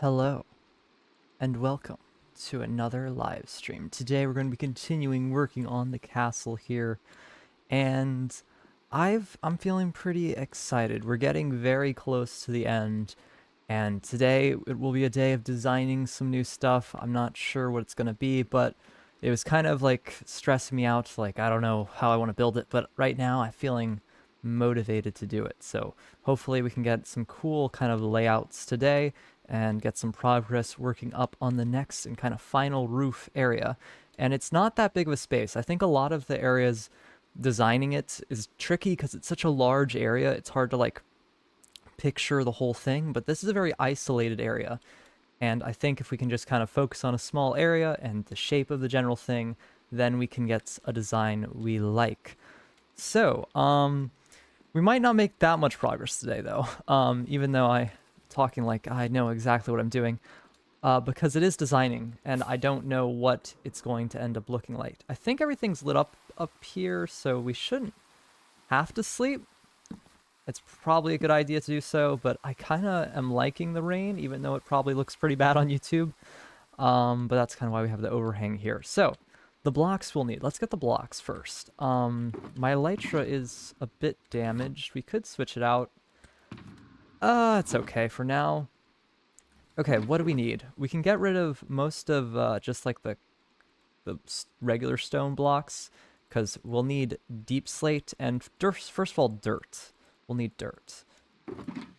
Hello, and welcome to another live stream. Today we're going to be continuing working on the castle here, and I'm feeling pretty excited. We're getting very close to the end, and today it will be a day of designing some new stuff. I'm not sure what it's going to be, but it was kind of like stressing me out, like I don't know how I want to build it, but right now I'm feeling motivated to do it. So hopefully we can get some cool kind of layouts today and get some progress working up on the next and kind of final roof area. And it's not that big of a space. I think a lot of the areas designing it is tricky because it's such a large area. It's hard to like picture the whole thing, but this is a very isolated area. And I think if we can just kind of focus on a small area and the shape of the general thing, then we can get a design we like. So, we might not make that much progress today, though, even though I'm talking like I know exactly what I'm doing, because it is designing, and I don't know what it's going to end up looking like. I think everything's lit up here, so we shouldn't have to sleep. It's probably a good idea to do so, but I kind of am liking the rain, even though it probably looks pretty bad on YouTube. But that's kind of why we have the overhang here. So, the blocks we'll need. Let's get the blocks first. My elytra is a bit damaged. We could switch it out. It's okay for now. Okay, what do we need? We can get rid of most of just like the regular stone blocks, because we'll need deep slate and dirt. First of all, dirt. We'll need dirt.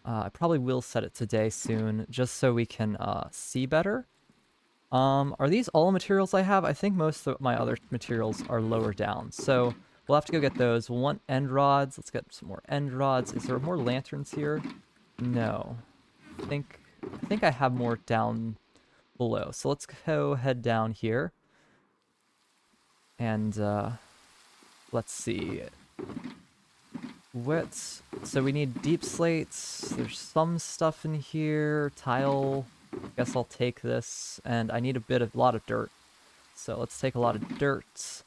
I probably will set it today soon, just so we can see better. Are these all materials I have? I think most of my other materials are lower down, so we'll have to go get those. We'll want end rods. Let's get some more end rods. Is there more lanterns here? No. I think I have more down below. So let's go head down here. And let's see. So we need deep slates. There's some stuff in here. Tile. Guess I'll take this, and I need a lot of dirt. So let's take a lot of dirt.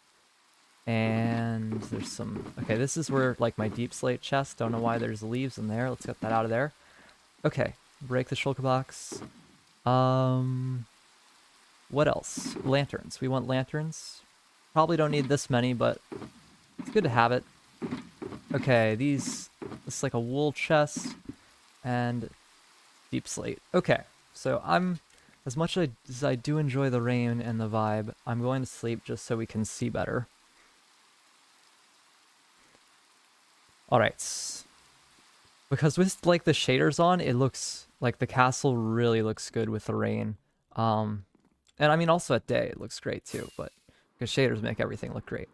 And there's some... Okay, this is where, like, my deep slate chest. Don't know why there's leaves in there. Let's get that out of there. Okay, break the shulker box. What else? Lanterns. We want lanterns. Probably don't need this many, but it's good to have it. Okay, this is like a wool chest and deep slate. Okay. So as much as I do enjoy the rain and the vibe, I'm going to sleep just so we can see better. Alright. Because with like the shaders on, it looks like the castle really looks good with the rain. And I mean also at day it looks great too, but because shaders make everything look great.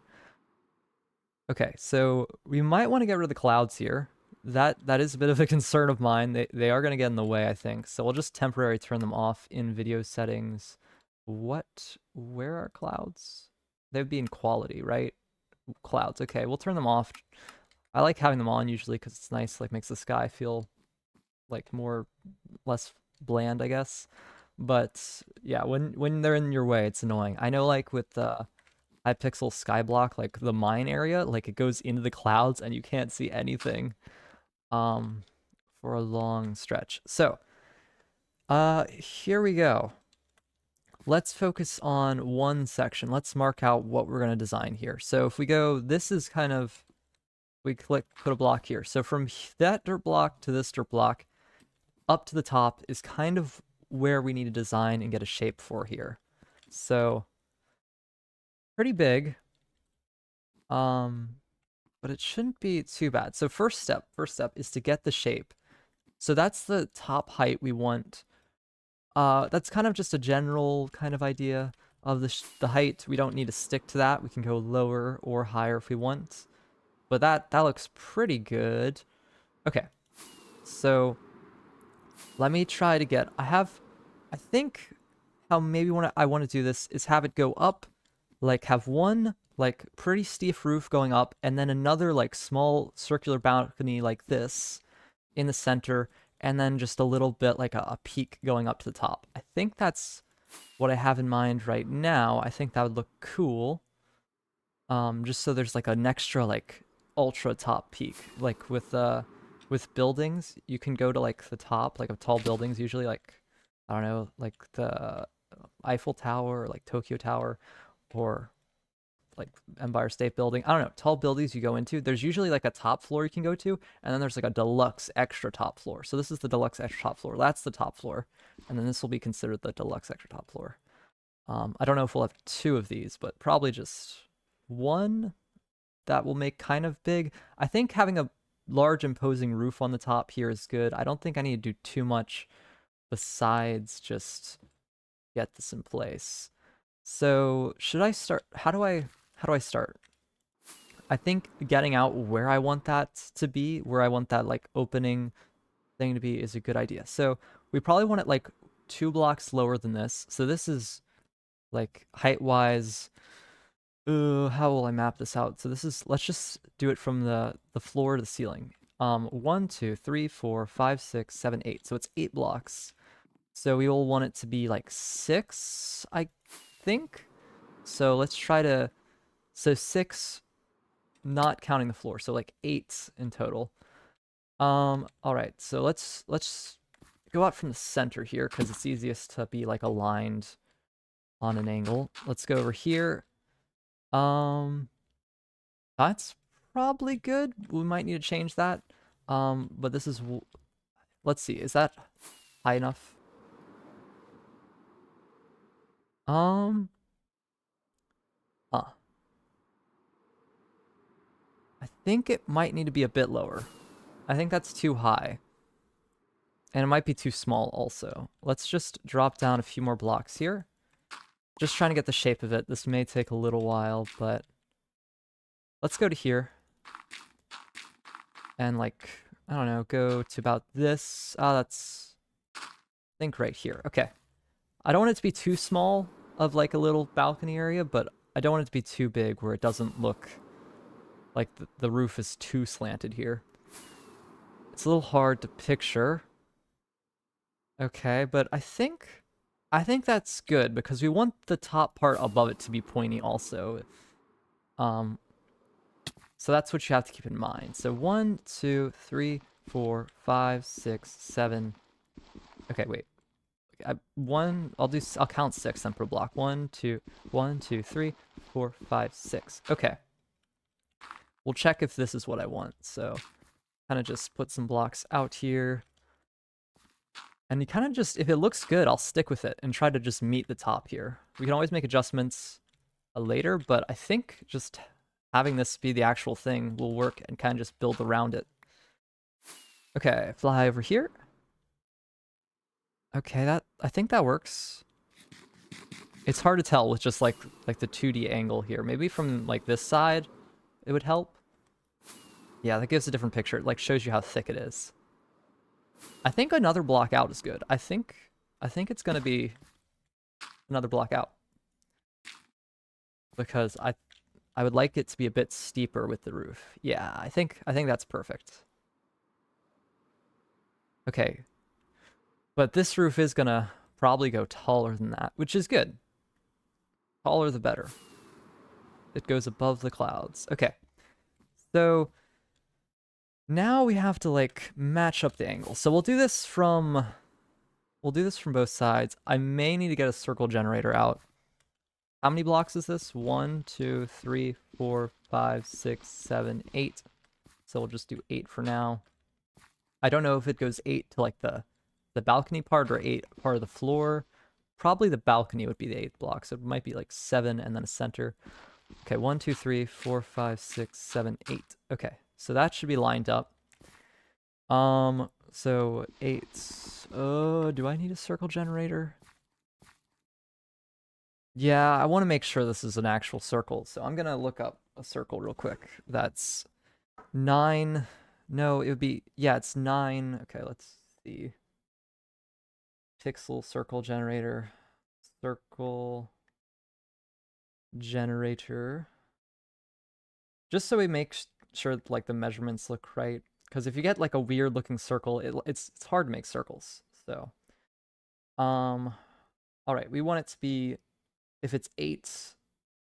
Okay, so we might want to get rid of the clouds here. That is a bit of a concern of mine. They are going to get in the way, I think. So we'll just temporarily turn them off in video settings. Where are clouds? They'd be in quality, right? Clouds. Okay, we'll turn them off. I like having them on usually because it's nice, like makes the sky feel like less bland, I guess. But yeah, when they're in your way, it's annoying. I know like with the Hypixel Skyblock, like the mine area, like it goes into the clouds and you can't see anything. For a long stretch. So, here we go. Let's focus on one section. Let's mark out what we're going to design here. So if we go, this is kind of, we put a block here. So from that dirt block to this dirt block, up to the top is kind of where we need to design and get a shape for here. So, pretty big. But it shouldn't be too bad. So first step is to get the shape. So that's the top height we want. That's kind of just a general kind of idea of the height. We don't need to stick to that. We can go lower or higher if we want. But that looks pretty good. Okay. So let me try to get... I think how maybe I want to do this is have it go up, like have one like pretty steep roof going up, and then another like small circular balcony like this in the center, and then just a little bit like a peak going up to the top. I think that's what I have in mind right now. I think that would look cool. Just so there's like an extra like ultra top peak, like with buildings, you can go to like the top, like of tall buildings usually, like I don't know, like the Eiffel Tower or like Tokyo Tower or like Empire State Building. I don't know, tall buildings you go into. There's usually like a top floor you can go to, and then there's like a deluxe extra top floor. So this is the deluxe extra top floor. That's the top floor, and then this will be considered the deluxe extra top floor. I don't know if we'll have two of these, but probably just one that will make kind of big. I think having a large imposing roof on the top here is good. I don't think I need to do too much besides just get this in place. So should I start? How do I start? I think getting out where I want that to be, where I want that like opening thing to be is a good idea. So we probably want it like 2 blocks lower than this. So this is like height wise. How will I map this out? So this is, let's just do it from the floor to the ceiling. 1, 2, 3, 4, 5, 6, 7, 8. So it's 8 blocks. So we will want it to be like 6, I think. So let's try to, so 6, not counting the floor. So like 8 in total. All right. So let's go out from the center here because it's easiest to be like aligned on an angle. Let's go over here. That's probably good. We might need to change that. But this is, let's see, is that high enough? Um, huh. I think it might need to be a bit lower. I think that's too high. And it might be too small also. Let's just drop down a few more blocks here. Just trying to get the shape of it. This may take a little while, but let's go to here. And like, I don't know, go to about this. That's, I think right here. Okay. I don't want it to be too small of like a little balcony area, but I don't want it to be too big where it doesn't look like the roof is too slanted here. It's a little hard to picture. Okay, but I think that's good because we want the top part above it to be pointy also. Um, so that's what you have to keep in mind. So 1, 2, 3, 4, 5, 6, 7. Okay, wait. I'll count 6 then per block. 1, 2, 1, 2, 3, 4, 5, 6. Okay. We'll check if this is what I want. So kind of just put some blocks out here. And you kind of just, if it looks good, I'll stick with it and try to just meet the top here. We can always make adjustments later, but I think just having this be the actual thing will work and kind of just build around it. Okay, fly over here. Okay, I think that works. It's hard to tell with just like the 2D angle here. Maybe from like this side, it would help. Yeah, that gives a different picture. It like shows you how thick it is. I think another block out is good. I think it's gonna be another block out because I would like it to be a bit steeper with the roof. Yeah, I think that's perfect. Okay, but this roof is gonna probably go taller than that, which is good. Taller the better. It goes above the clouds. Okay, so now we have to like match up the angle. So we'll do this from both sides. I may need to get a circle generator out. How many blocks is this? 1, 2, 3, 4, 5, 6, 7, 8. So we'll just do 8 for now. I don't know if it goes 8 to like the balcony part or 8 part of the floor. Probably the balcony would be the 8th block. So it might be like 7 and then a center. Okay, 1, 2, 3, 4, 5, 6, 7, 8. Okay, so that should be lined up. So 8. Do I need a circle generator? Yeah, I want to make sure this is an actual circle, so I'm gonna look up a circle real quick. That's 9. No, it would be, yeah, it's 9. Okay, let's see. Pixel circle generator. Circle generator. Just so we make sure like the measurements look right. Because if you get like a weird looking circle, it's hard to make circles. So, all right, we want it to be, if it's 8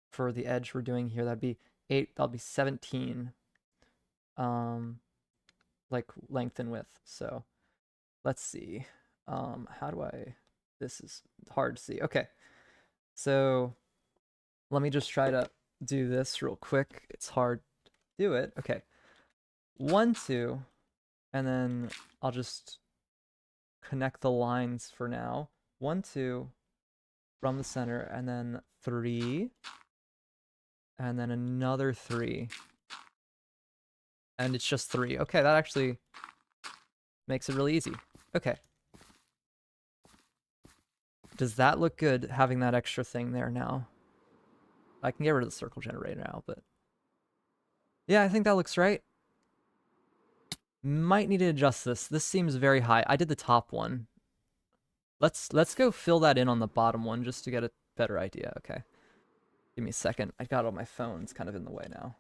for the edge we're doing here, that'd be 8. That'll be 17. Like length and width. So let's see. How do I This is hard to see. Okay, so let me just try to do this real quick. It's hard to do it. Okay, 1, 2, and then I'll just connect the lines for now. 1, 2 from the center, and then 3, and then another 3, and it's just 3. Okay, that actually makes it really easy. Okay. Does that look good, having that extra thing there now? I can get rid of the circle generator now, but... yeah, I think that looks right. Might need to adjust this. This seems very high. I did the top one. Let's go fill that in on the bottom one just to get a better idea. Okay. Give me a second. I got all my phones kind of in the way now.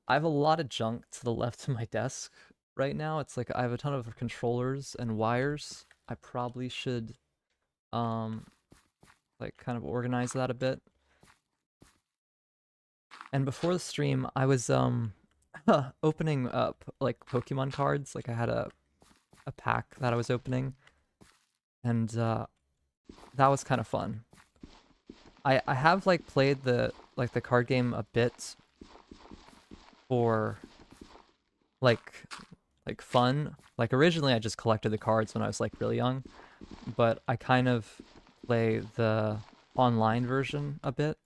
I have a lot of junk to the left of my desk right now. It's like I have a ton of controllers and wires. I probably should like kind of organize that a bit. And before the stream, I was opening up like Pokemon cards. Like I had a pack that I was opening, and that was kind of fun. I have like played the card game a bit for like fun. Like originally I just collected the cards when I was like really young, but I kind of play the online version a bit.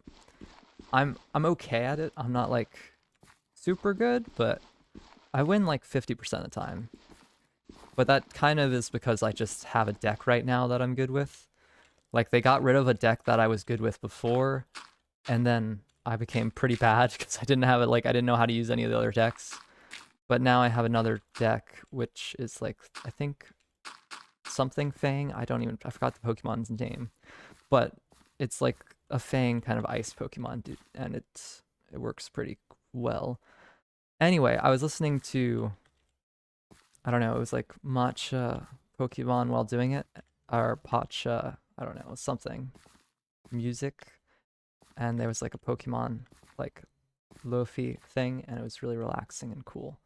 I'm okay at it. I'm not like super good, but I win like 50% of the time. But that kind of is because I just have a deck right now that I'm good with. Like they got rid of a deck that I was good with before, and then I became pretty bad because I didn't have it. Like I didn't know how to use any of the other decks. But now I have another deck which is like, I think something Fang. I forgot the Pokemon's name, but it's like a Fang kind of ice Pokemon, dude, and it works pretty well. Anyway, I was listening to, I don't know, it was like Matcha Pokemon while doing it, or Pacha, I don't know, something music, and there was like a Pokemon like Lofi thing, and it was really relaxing and cool.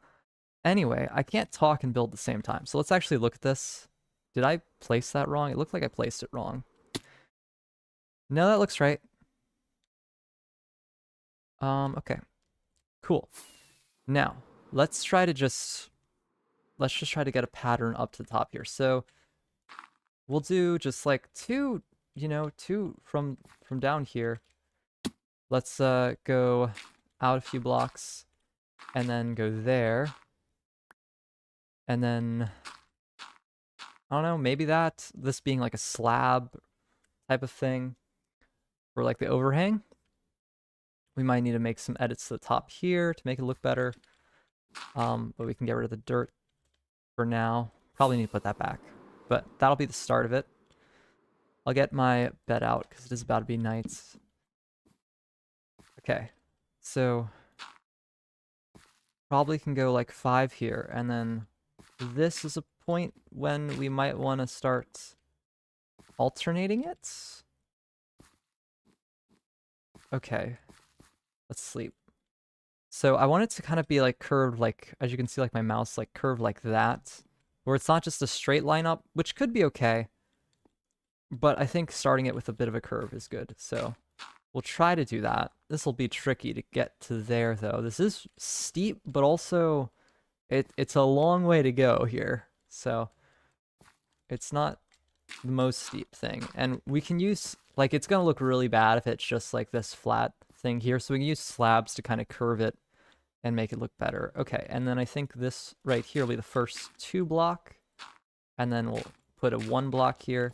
Anyway, I can't talk and build at the same time, so let's actually look at this. Did I place that wrong? It looked like I placed it wrong. No, that looks right. Okay. Cool. Now, let's just try to get a pattern up to the top here. So we'll do just like two from down here. Let's go out a few blocks and then go there. And then I don't know, maybe this being like a slab type of thing for like the overhang. We might need to make some edits to the top here to make it look better. But we can get rid of the dirt for now. Probably need to put that back, but that'll be the start of it. I'll get my bed out because it is about to be night. Okay, so probably can go like 5 here, and then this is a point when we might want to start alternating it. Okay, let's sleep. So I want it to kind of be like curved, like, as you can see, like my mouse, like curved like that, where it's not just a straight line up, which could be okay, but I think starting it with a bit of a curve is good. So we'll try to do that. This will be tricky to get to there, though. This is steep, but also it's a long way to go here. So it's not the most steep thing. And we can use, like, it's going to look really bad if it's just like this flat thing here. So we can use slabs to kind of curve it and make it look better. Okay, and then I think this right here will be the first 2 block. And then we'll put a 1 block here.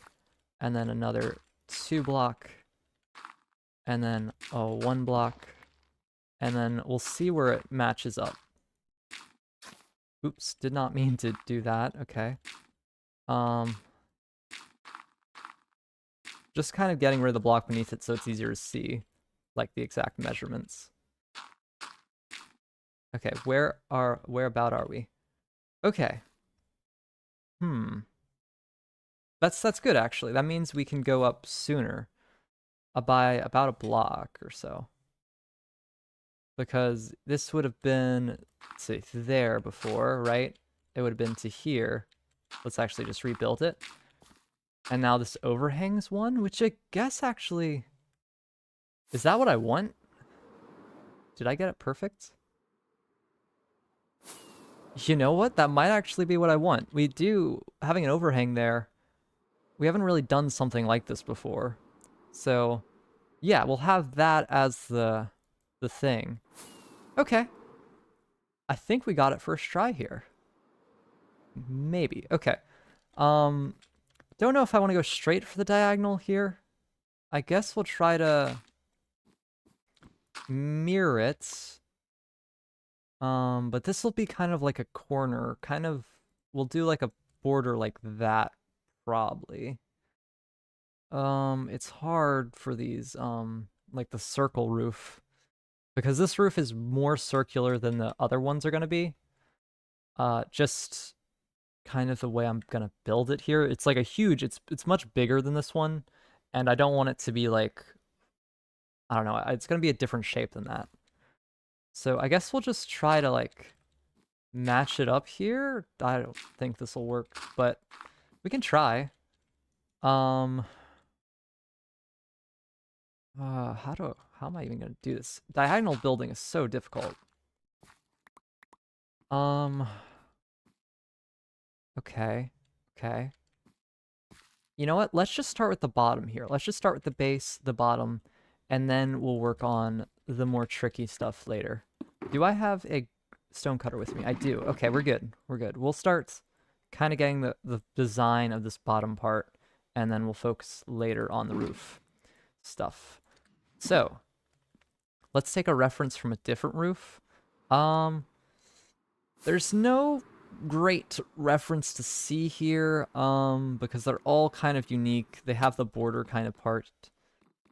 And then another 2 block. And then a 1 block. And then we'll see where it matches up. Oops, did not mean to do that. Okay. Just kind of getting rid of the block beneath it so it's easier to see, like, the exact measurements. Okay, whereabout are we? Okay. That's good, actually. That means we can go up sooner, by about a block or so. Because this would have been to there before, right? It would have been to here. Let's actually just rebuild it. And now this overhangs one, which I guess actually... Is that what I want? Did I get it perfect? You know what? That might actually be what I want. We do... Having an overhang there, we haven't really done something like this before. So, yeah, we'll have that as the thing. Okay. I think we got it first try here. Maybe. Okay. Don't know if I want to go straight for the diagonal here. I guess we'll try to mirror it. But this will be kind of like a corner, kind of, we'll do like a border like that, probably. It's hard for these, like the circle roof, because this roof is more circular than the other ones are going to be. Just kind of the way I'm going to build it here. It's like a huge, it's much bigger than this one, and I don't want it to be like, I don't know, it's going to be a different shape than that. So I guess we'll just try to like match it up here. I don't think this will work, but we can try. How am I even gonna do this? Diagonal building is so difficult. Okay, okay. You know what? Let's just start with the bottom here. Let's just start with the base, the bottom, and then we'll work on the more tricky stuff later. Do I have a stone cutter with me? I do. Okay, we're good. We're good. We'll start kind of getting the design of this bottom part, and then we'll focus later on the roof stuff. So, let's take a reference from a different roof. There's no great reference to see here, because they're all kind of unique. They have the border kind of part,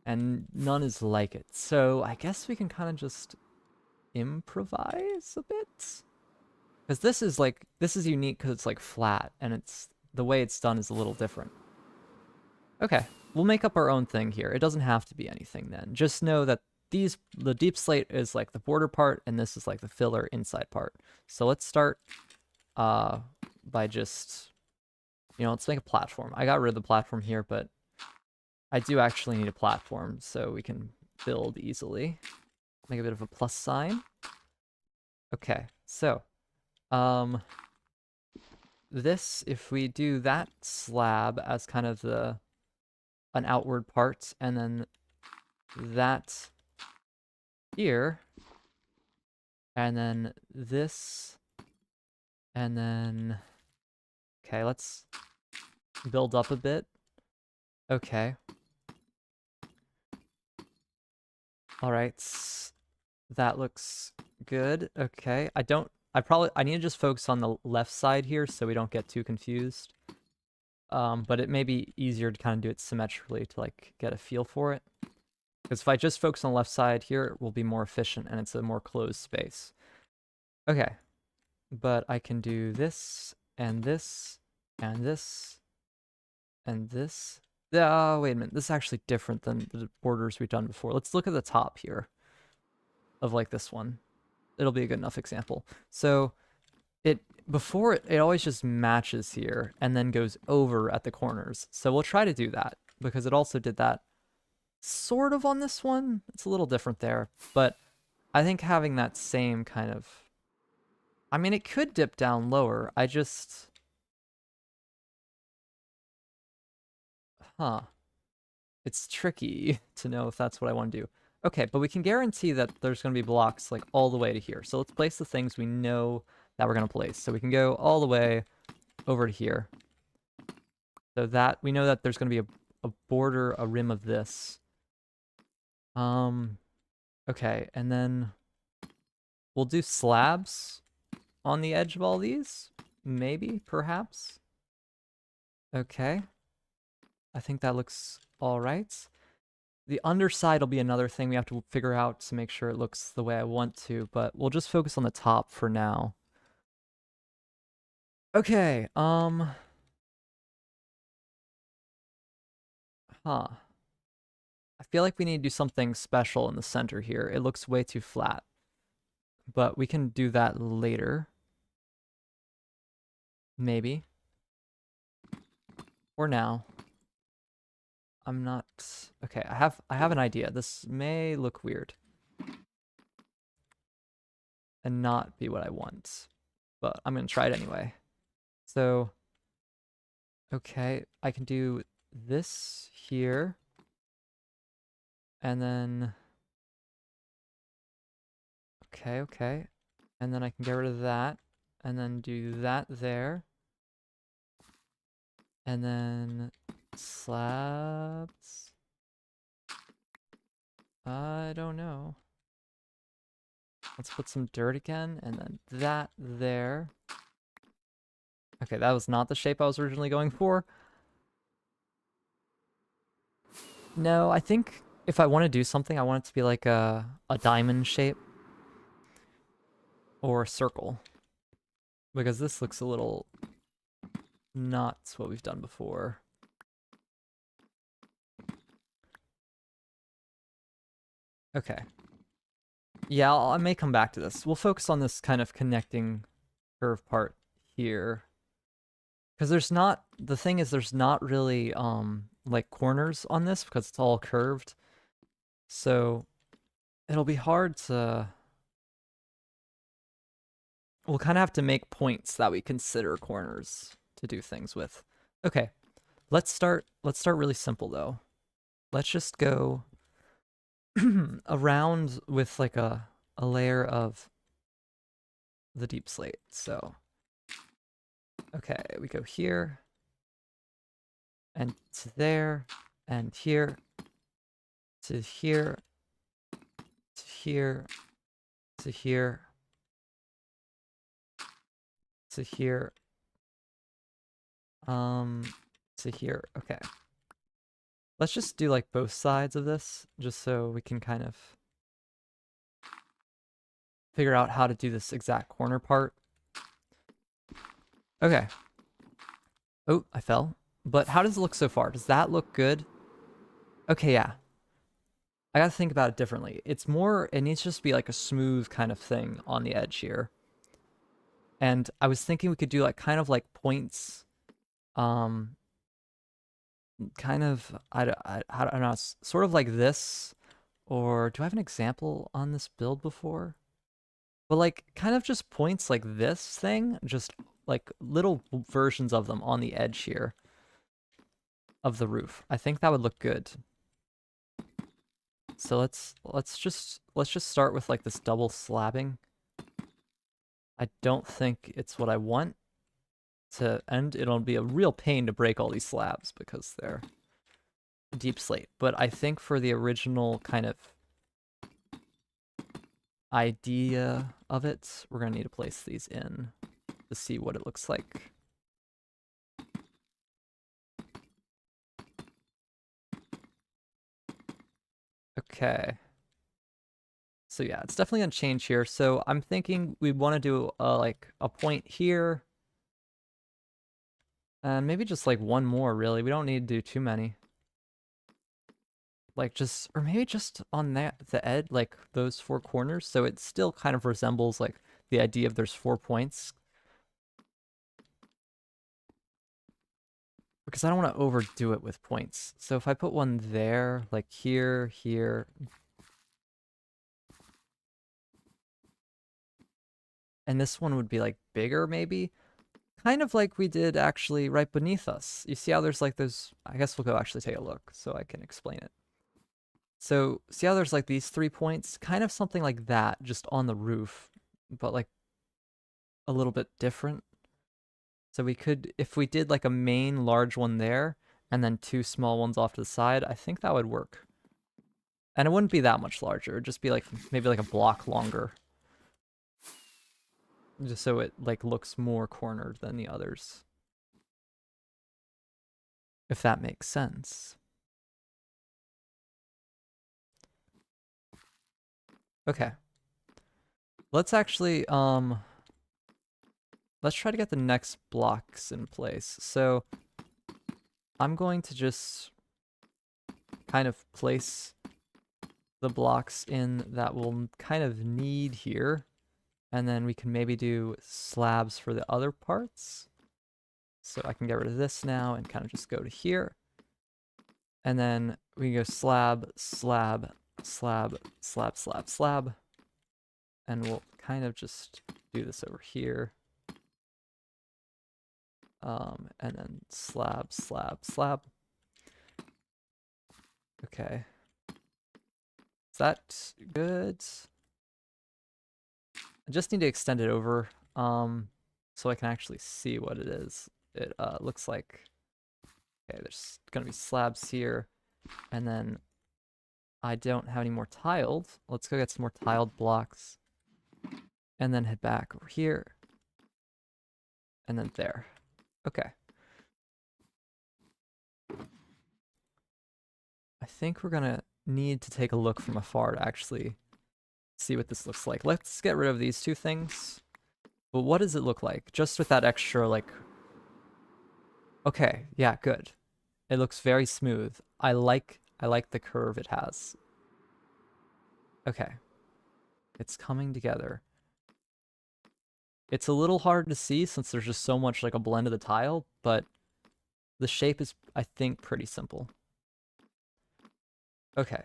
and none is like it. So I guess we can kind of just improvise a bit. Because this is unique because it's like flat, and it's the way it's done is a little different. Okay, we'll make up our own thing here. It doesn't have to be anything then. Just know that the deep slate is like the border part, and this is like the filler inside part. So let's start by just, let's make a platform. I got rid of the platform here, but I do actually need a platform so we can build easily. Make a bit of a plus sign. Okay, so this, if we do that slab as kind of an outward part, and then that here, and then this, and then, okay, let's build up a bit. Okay. All right. That looks good. Okay. I need to just focus on the left side here so we don't get too confused. But it may be easier to kind of do it symmetrically to like get a feel for it. Because if I just focus on the left side here, it will be more efficient and it's a more closed space. Okay. But I can do this, and this, and this, and this. Oh, wait a minute. This is actually different than the borders we've done before. Let's look at the top here of like this one. It'll be a good enough example. So before it always just matches here and then goes over at the corners. So we'll try to do that because it also did that sort of on this one. It's a little different there, but I think having that same kind of, I mean, it could dip down lower. It's tricky to know if that's what I want to do. Okay, but we can guarantee that there's going to be blocks like all the way to here. So let's place the things we know that we're going to place. So we can go all the way over to here. So that we know that there's going to be a border, a rim of this. Okay, and then we'll do slabs on the edge of all these. Maybe, perhaps. Okay. I think that looks all right. The underside will be another thing we have to figure out to make sure it looks the way I want to, but we'll just focus on the top for now. Okay, I feel like we need to do something special in the center here. It looks way too flat, but we can do that later. Maybe. Or now. I'm not... Okay, I have an idea. This may look weird and not be what I want, but I'm gonna try it anyway. So, okay, I can do this here, and then... Okay. And then I can get rid of that, and then do that there. And then slabs. I don't know. Let's put some dirt again, and then that there. Okay, that was not the shape I was originally going for. No, I think if I want to do something, I want it to be like a diamond shape or a circle. Because this looks a little not what we've done before. Okay. Yeah, I may come back to this. We'll focus on this kind of connecting curve part here. Because there's not, the thing is there's not really like corners on this because it's all curved. So it'll be hard to, we'll kind of have to make points that we consider corners to do things with. Okay, let's start really simple though. Let's just go around with like a layer of the deep slate. So, okay, we go here and to there and here to here to here to here to here to here. Okay. Let's just do like both sides of this just so we can kind of figure out how to do this exact corner part. Okay. Oh, I fell. But how does it look so far? Does that look good? Okay, yeah. I gotta think about it differently. It's more, it needs to just be like a smooth kind of thing on the edge here. And I was thinking we could do like kind of like points, kind of, I don't know, sort of like this, or do I have an example on this build before? But like kind of just points like this thing, just like little versions of them on the edge here of the roof. I think that would look good. So let's just start with like this double slabbing. I don't think it's what I want to end. It'll be a real pain to break all these slabs because they're deep slate. But I think for the original kind of idea of it, we're gonna need to place these in to see what it looks like. Okay. So yeah, it's definitely gonna change here. So I'm thinking we want to do like a point here. And maybe just like one more, really. We don't need to do too many. Like just, or maybe just on that, the edge, like those four corners. So it still kind of resembles like the idea of there's 4 points. Because I don't want to overdo it with points. So if I put one there, like here, here. And this one would be like bigger maybe. Kind of like we did actually right beneath us. You see how there's like those, I guess we'll go actually take a look so I can explain it. So see how there's like these 3 points? Kind of something like that just on the roof, but like a little bit different. So we could, if we did like a main large one there and then 2 small ones off to the side, I think that would work. And it wouldn't be that much larger. It'd just be like maybe like a block longer. Just so it like looks more cornered than the others. If that makes sense. Okay. Let's actually let's try to get the next blocks in place. So I'm going to just kind of place the blocks in that we'll kind of need here. And then we can maybe do slabs for the other parts. So I can get rid of this now and kind of just go to here. And then we go slab, slab, slab, slab, slab, slab. And we'll kind of just do this over here. And then slab, slab, slab. Okay. Is that good? I just need to extend it over, so I can actually see what it is. It looks like, okay, there's gonna be slabs here, and then I don't have any more tiled. Let's go get some more tiled blocks, and then head back over here, and then there. Okay. I think we're gonna need to take a look from afar to actually see what this looks like. Let's get rid of these two things. But what does it look like? Just with that extra, like... Okay, yeah, good. It looks very smooth. I like the curve it has. Okay. It's coming together. It's a little hard to see since there's just so much like a blend of the tile, but the shape is, I think, pretty simple. Okay.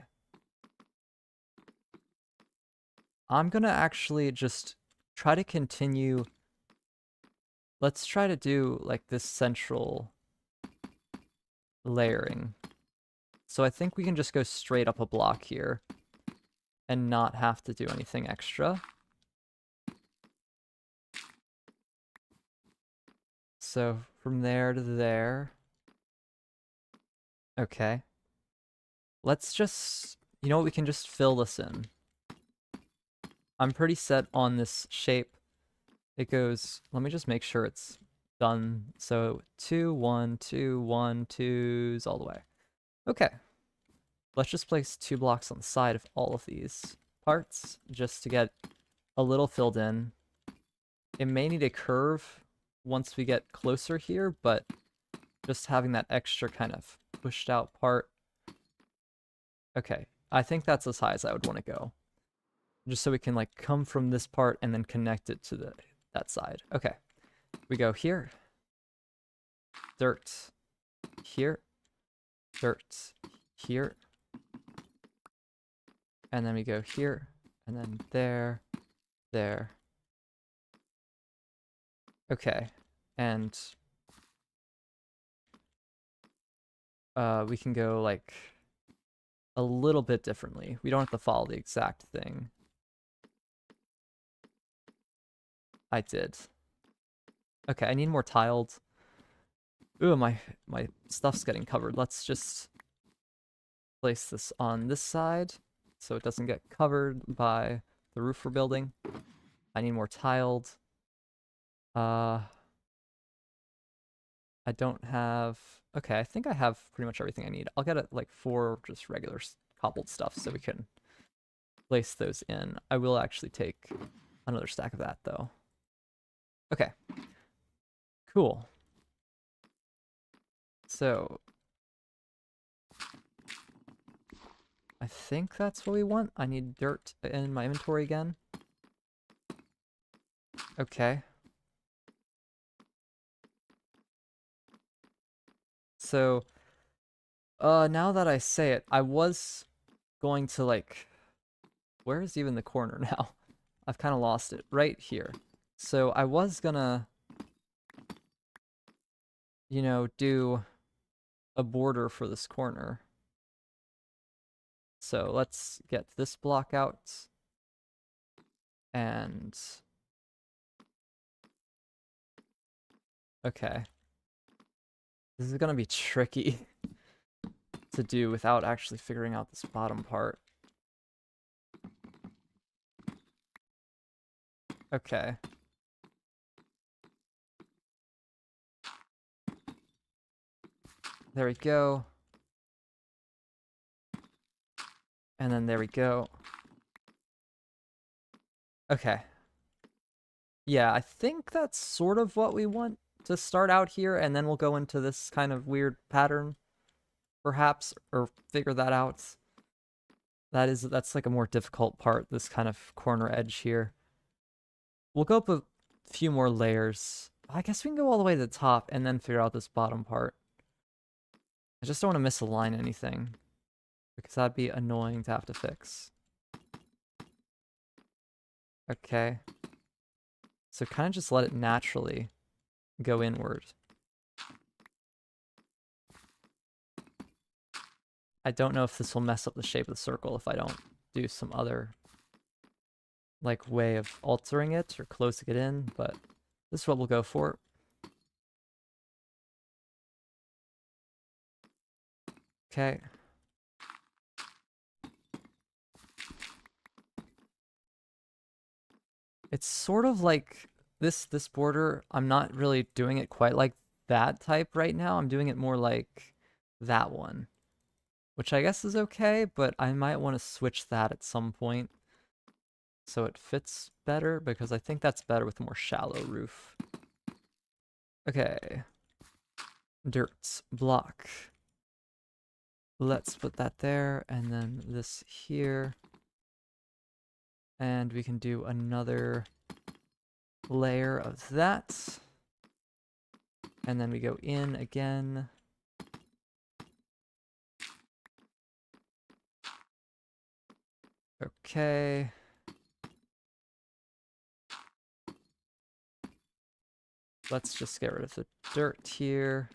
I'm gonna actually just try to continue. Let's try to do like this central layering. So I think we can just go straight up a block here and not have to do anything extra. So from there to there. Okay. Let's just, you know what, we can just fill this in. I'm pretty set on this shape. It goes, let me just make sure it's done. So 2, 1, 2, 1, 2s all the way. Okay. Let's just place 2 blocks on the side of all of these parts just to get a little filled in. It may need a curve once we get closer here, but just having that extra kind of pushed out part. Okay, I think that's as high as I would want to go. Just so we can like come from this part and then connect it to that side. Okay, we go here. Dirt here. Dirt here. And then we go here. And then there. There. Okay, and we can go like a little bit differently. We don't have to follow the exact thing. I did. Okay, I need more tiled. Ooh, my stuff's getting covered. Let's just place this on this side so it doesn't get covered by the roof we're building. I need more tiled. I don't have... Okay, I think I have pretty much everything I need. I'll get it like 4 just regular cobbled stuff so we can place those in. I will actually take another stack of that though. Okay. Cool. So I think that's what we want. I need dirt in my inventory again. Okay. So now that I say it, I was going to like, where is even the corner now? I've kind of lost it. Right here. So I was gonna, you know, do a border for this corner. So let's get this block out. And... Okay. This is gonna be tricky to do without actually figuring out this bottom part. Okay. There we go. And then there we go. Okay. Yeah, I think that's sort of what we want to start out here, and then we'll go into this kind of weird pattern, perhaps, or figure that out. That's like a more difficult part, this kind of corner edge here. We'll go up a few more layers. I guess we can go all the way to the top and then figure out this bottom part. I just don't want to misalign anything, because that'd be annoying to have to fix. Okay. So kind of just let it naturally go inward. I don't know if this will mess up the shape of the circle if I don't do some other like way of altering it or closing it in, but this is what we'll go for. Okay. It's sort of like this border, I'm not really doing it quite like that type right now. I'm doing it more like that one, which I guess is okay, but I might want to switch that at some point so it fits better, because I think that's better with a more shallow roof. Okay. Dirt block. Let's put that there, and then this here. And we can do another layer of that. And then we go in again. Okay. Let's just get rid of the dirt here.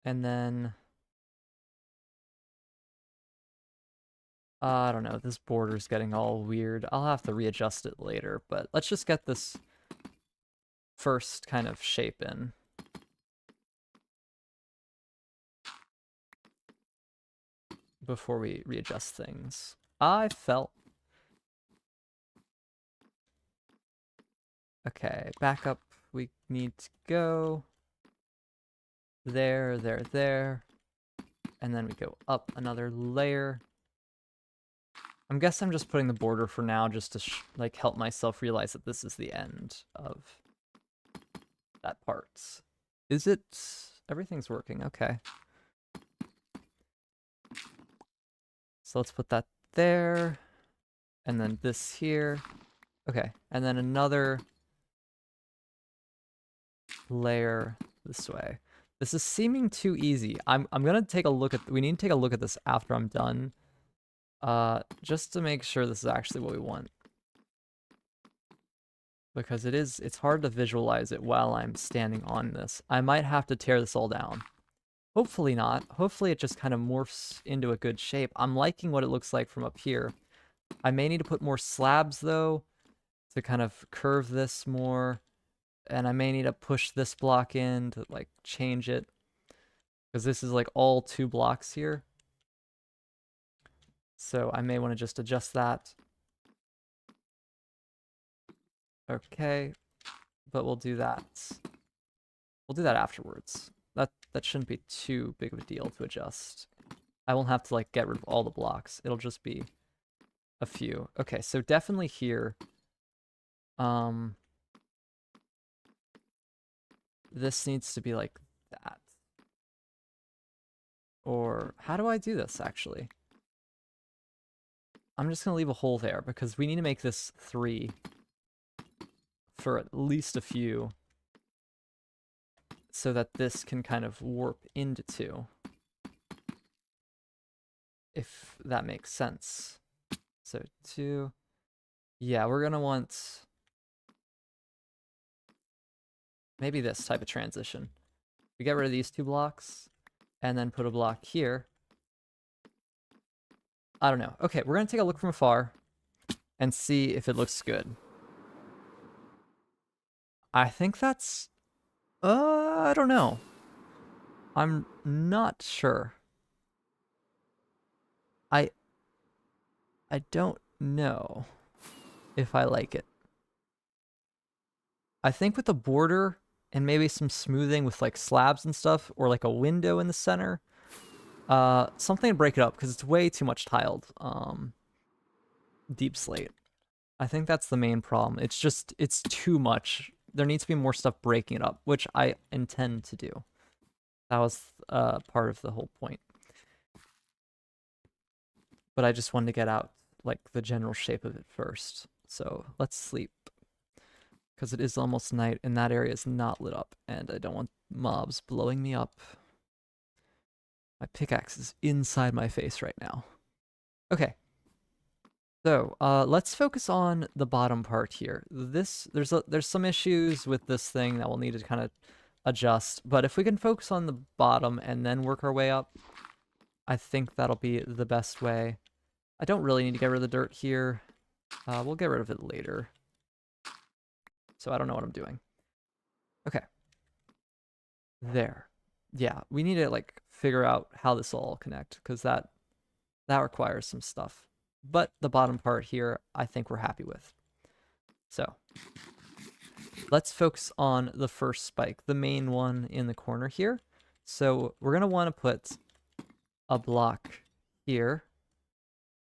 And then I don't know, this border's getting all weird. I'll have to readjust it later, but let's just get this first kind of shape in. Before we readjust things. I felt. Okay, back up. We need to go there, there, there. And then we go up another layer. I'm guessing I'm just putting the border for now just to like help myself realize that this is the end of that part. Is it? Everything's working. Okay. So let's put that there. And then this here. Okay. And then another layer this way. This is seeming too easy. I'm gonna take a look at, we need to take a look at this after I'm done. Just to make sure this is actually what we want. Because it's hard to visualize it while I'm standing on this. I might have to tear this all down. Hopefully not. Hopefully it just kind of morphs into a good shape. I'm liking what it looks like from up here. I may need to put more slabs though to kind of curve this more. And I may need to push this block in to like change it. Because this is like all 2 blocks here. So I may want to just adjust that. Okay, but we'll do that. We'll do that afterwards. That shouldn't be too big of a deal to adjust. I won't have to like get rid of all the blocks. It'll just be a few. Okay, so definitely here. This needs to be like that. Or how do I do this actually? I'm just gonna leave a hole there because we need to make this 3 for at least a few so that this can kind of warp into 2. If that makes sense. So 2. Yeah, we're gonna want maybe this type of transition. We get rid of these 2 blocks and then put a block here. I don't know. Okay, we're gonna take a look from afar and see if it looks good. I think that's I don't know. I'm not sure. I don't know if I like it. I think with the border and maybe some smoothing with like slabs and stuff, or like a window in the center, something to break it up because it's way too much tiled. Deep slate. I think that's the main problem. It's too much. There needs to be more stuff breaking it up, which I intend to do. That was part of the whole point. But I just wanted to get out like the general shape of it first. So let's sleep. Because it is almost night and that area is not lit up and I don't want mobs blowing me up. My pickaxe is inside my face right now. Okay. So, let's focus on the bottom part here. There's some issues with this thing that we'll need to kind of adjust, but if we can focus on the bottom and then work our way up, I think that'll be the best way. I don't really need to get rid of the dirt here. We'll get rid of it later. So I don't know what I'm doing. Okay. There. Yeah, we need to like figure out how this will all connect because that requires some stuff. But the bottom part here, I think we're happy with. So let's focus on the first spike, the main one in the corner here. So we're going to want to put a block here.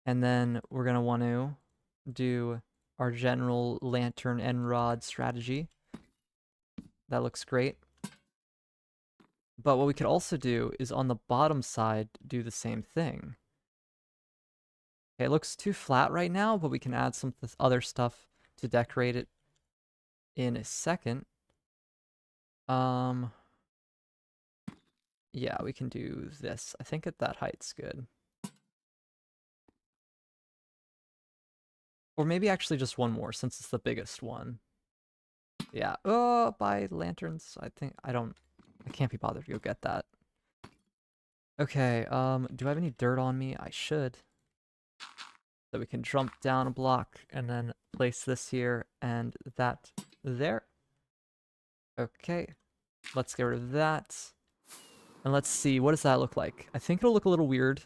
And then we're going to want to do our general lantern and rod strategy. That looks great. But what we could also do is on the bottom side, do the same thing. Okay, it looks too flat right now, but we can add some other stuff to decorate it in a second. Yeah, we can do this. I think at that height's good. Or maybe actually just one more since it's the biggest one. Yeah. Oh, buy lanterns. I can't be bothered to go get that. Okay, do I have any dirt on me? I should. So we can jump down a block and then place this here and that there. Okay, let's get rid of that. And let's see, what does that look like? I think it'll look a little weird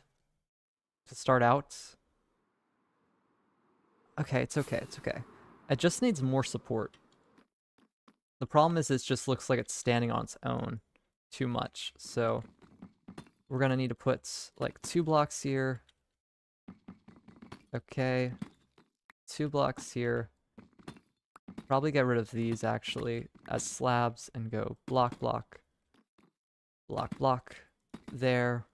to start out. Okay, it's okay, it's okay. It just needs more support. The problem is it just looks like it's standing on its own too much. So we're gonna need to put like 2 blocks here. Okay, 2 blocks here. Probably get rid of these actually as slabs and go block, block, block, block there.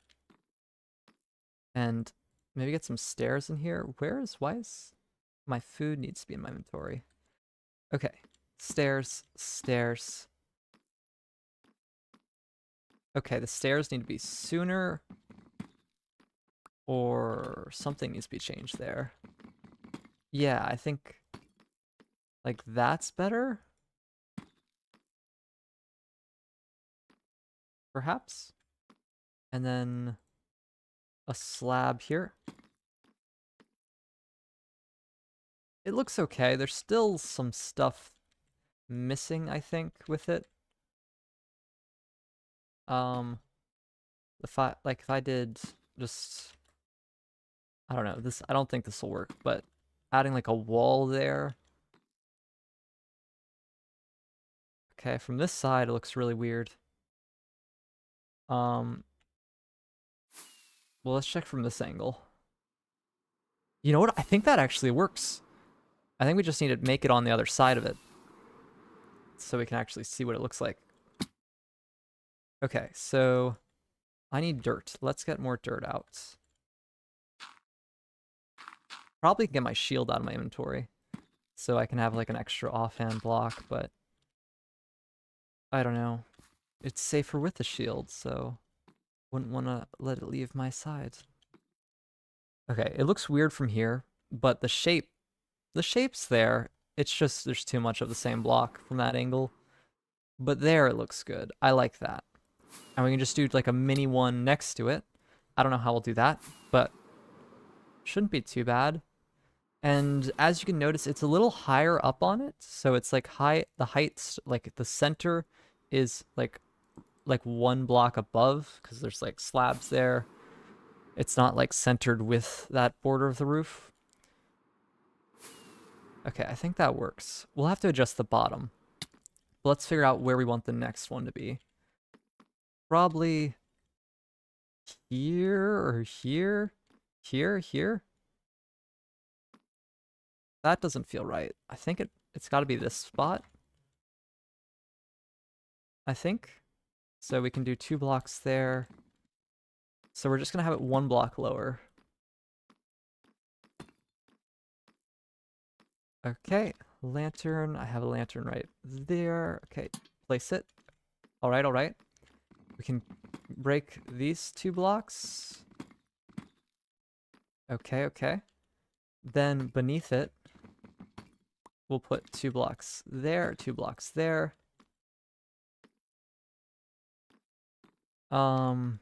And maybe get some stairs in here. Why is my food needs to be in my inventory? Okay, stairs, stairs. Okay, the stairs need to be sooner or something needs to be changed there. Yeah, I think like that's better. Perhaps. And then a slab here. It looks okay. There's still some stuff missing, I think, with it. If I did just, I don't know, I don't think this will work, but adding like a wall there. Okay, from this side it looks really weird. Well, let's check from this angle. You know what? I think that actually works. I think we just need to make it on the other side of it so we can actually see what it looks like. Okay, so I need dirt. Let's get more dirt out. Probably get my shield out of my inventory so I can have like an extra offhand block, but I don't know. It's safer with the shield, so wouldn't want to let it leave my side. Okay, it looks weird from here, but the shape's there. It's just there's too much of the same block from that angle. But there it looks good. I like that. And we can just do like a mini one next to it. I don't know how we'll do that, but shouldn't be too bad. And as you can notice, it's a little higher up on it. So it's like the heights, like the center is like 1 block above because there's like slabs there. It's not like centered with that border of the roof. Okay, I think that works. We'll have to adjust the bottom. But let's figure out where we want the next one to be. Probably here or here, here. That doesn't feel right. I think it's got to be this spot. I think. So we can do 2 blocks there. So we're just going to have it 1 block lower. Okay, lantern. I have a lantern right there. Okay, place it. All right, all right. We can break these 2 blocks. Okay, okay. Then beneath it, we'll put 2 blocks there, 2 blocks there. And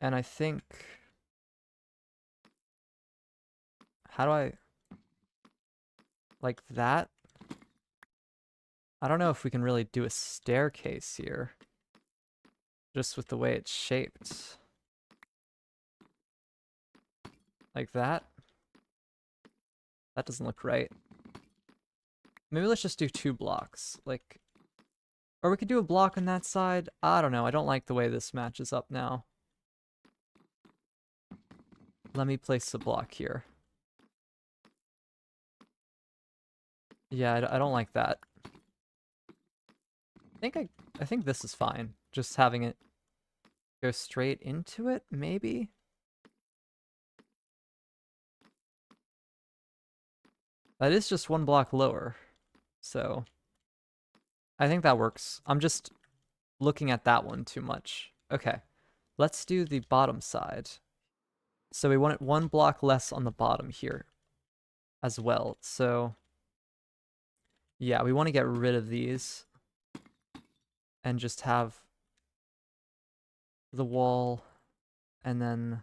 I think, how do I, like that? I don't know if we can really do a staircase here, just with the way it's shaped. Like that? That doesn't look right. Maybe let's just do 2 blocks, like, or we could do a block on that side. I don't know, I don't like the way this matches up now. Let me place a block here. Yeah, I don't like that. I think this is fine. Just having it go straight into it, maybe? That is just 1 block lower, so I think that works. I'm just looking at that one too much. Okay, let's do the bottom side. So we want it 1 block less on the bottom here as well. So yeah, we want to get rid of these and just have the wall and then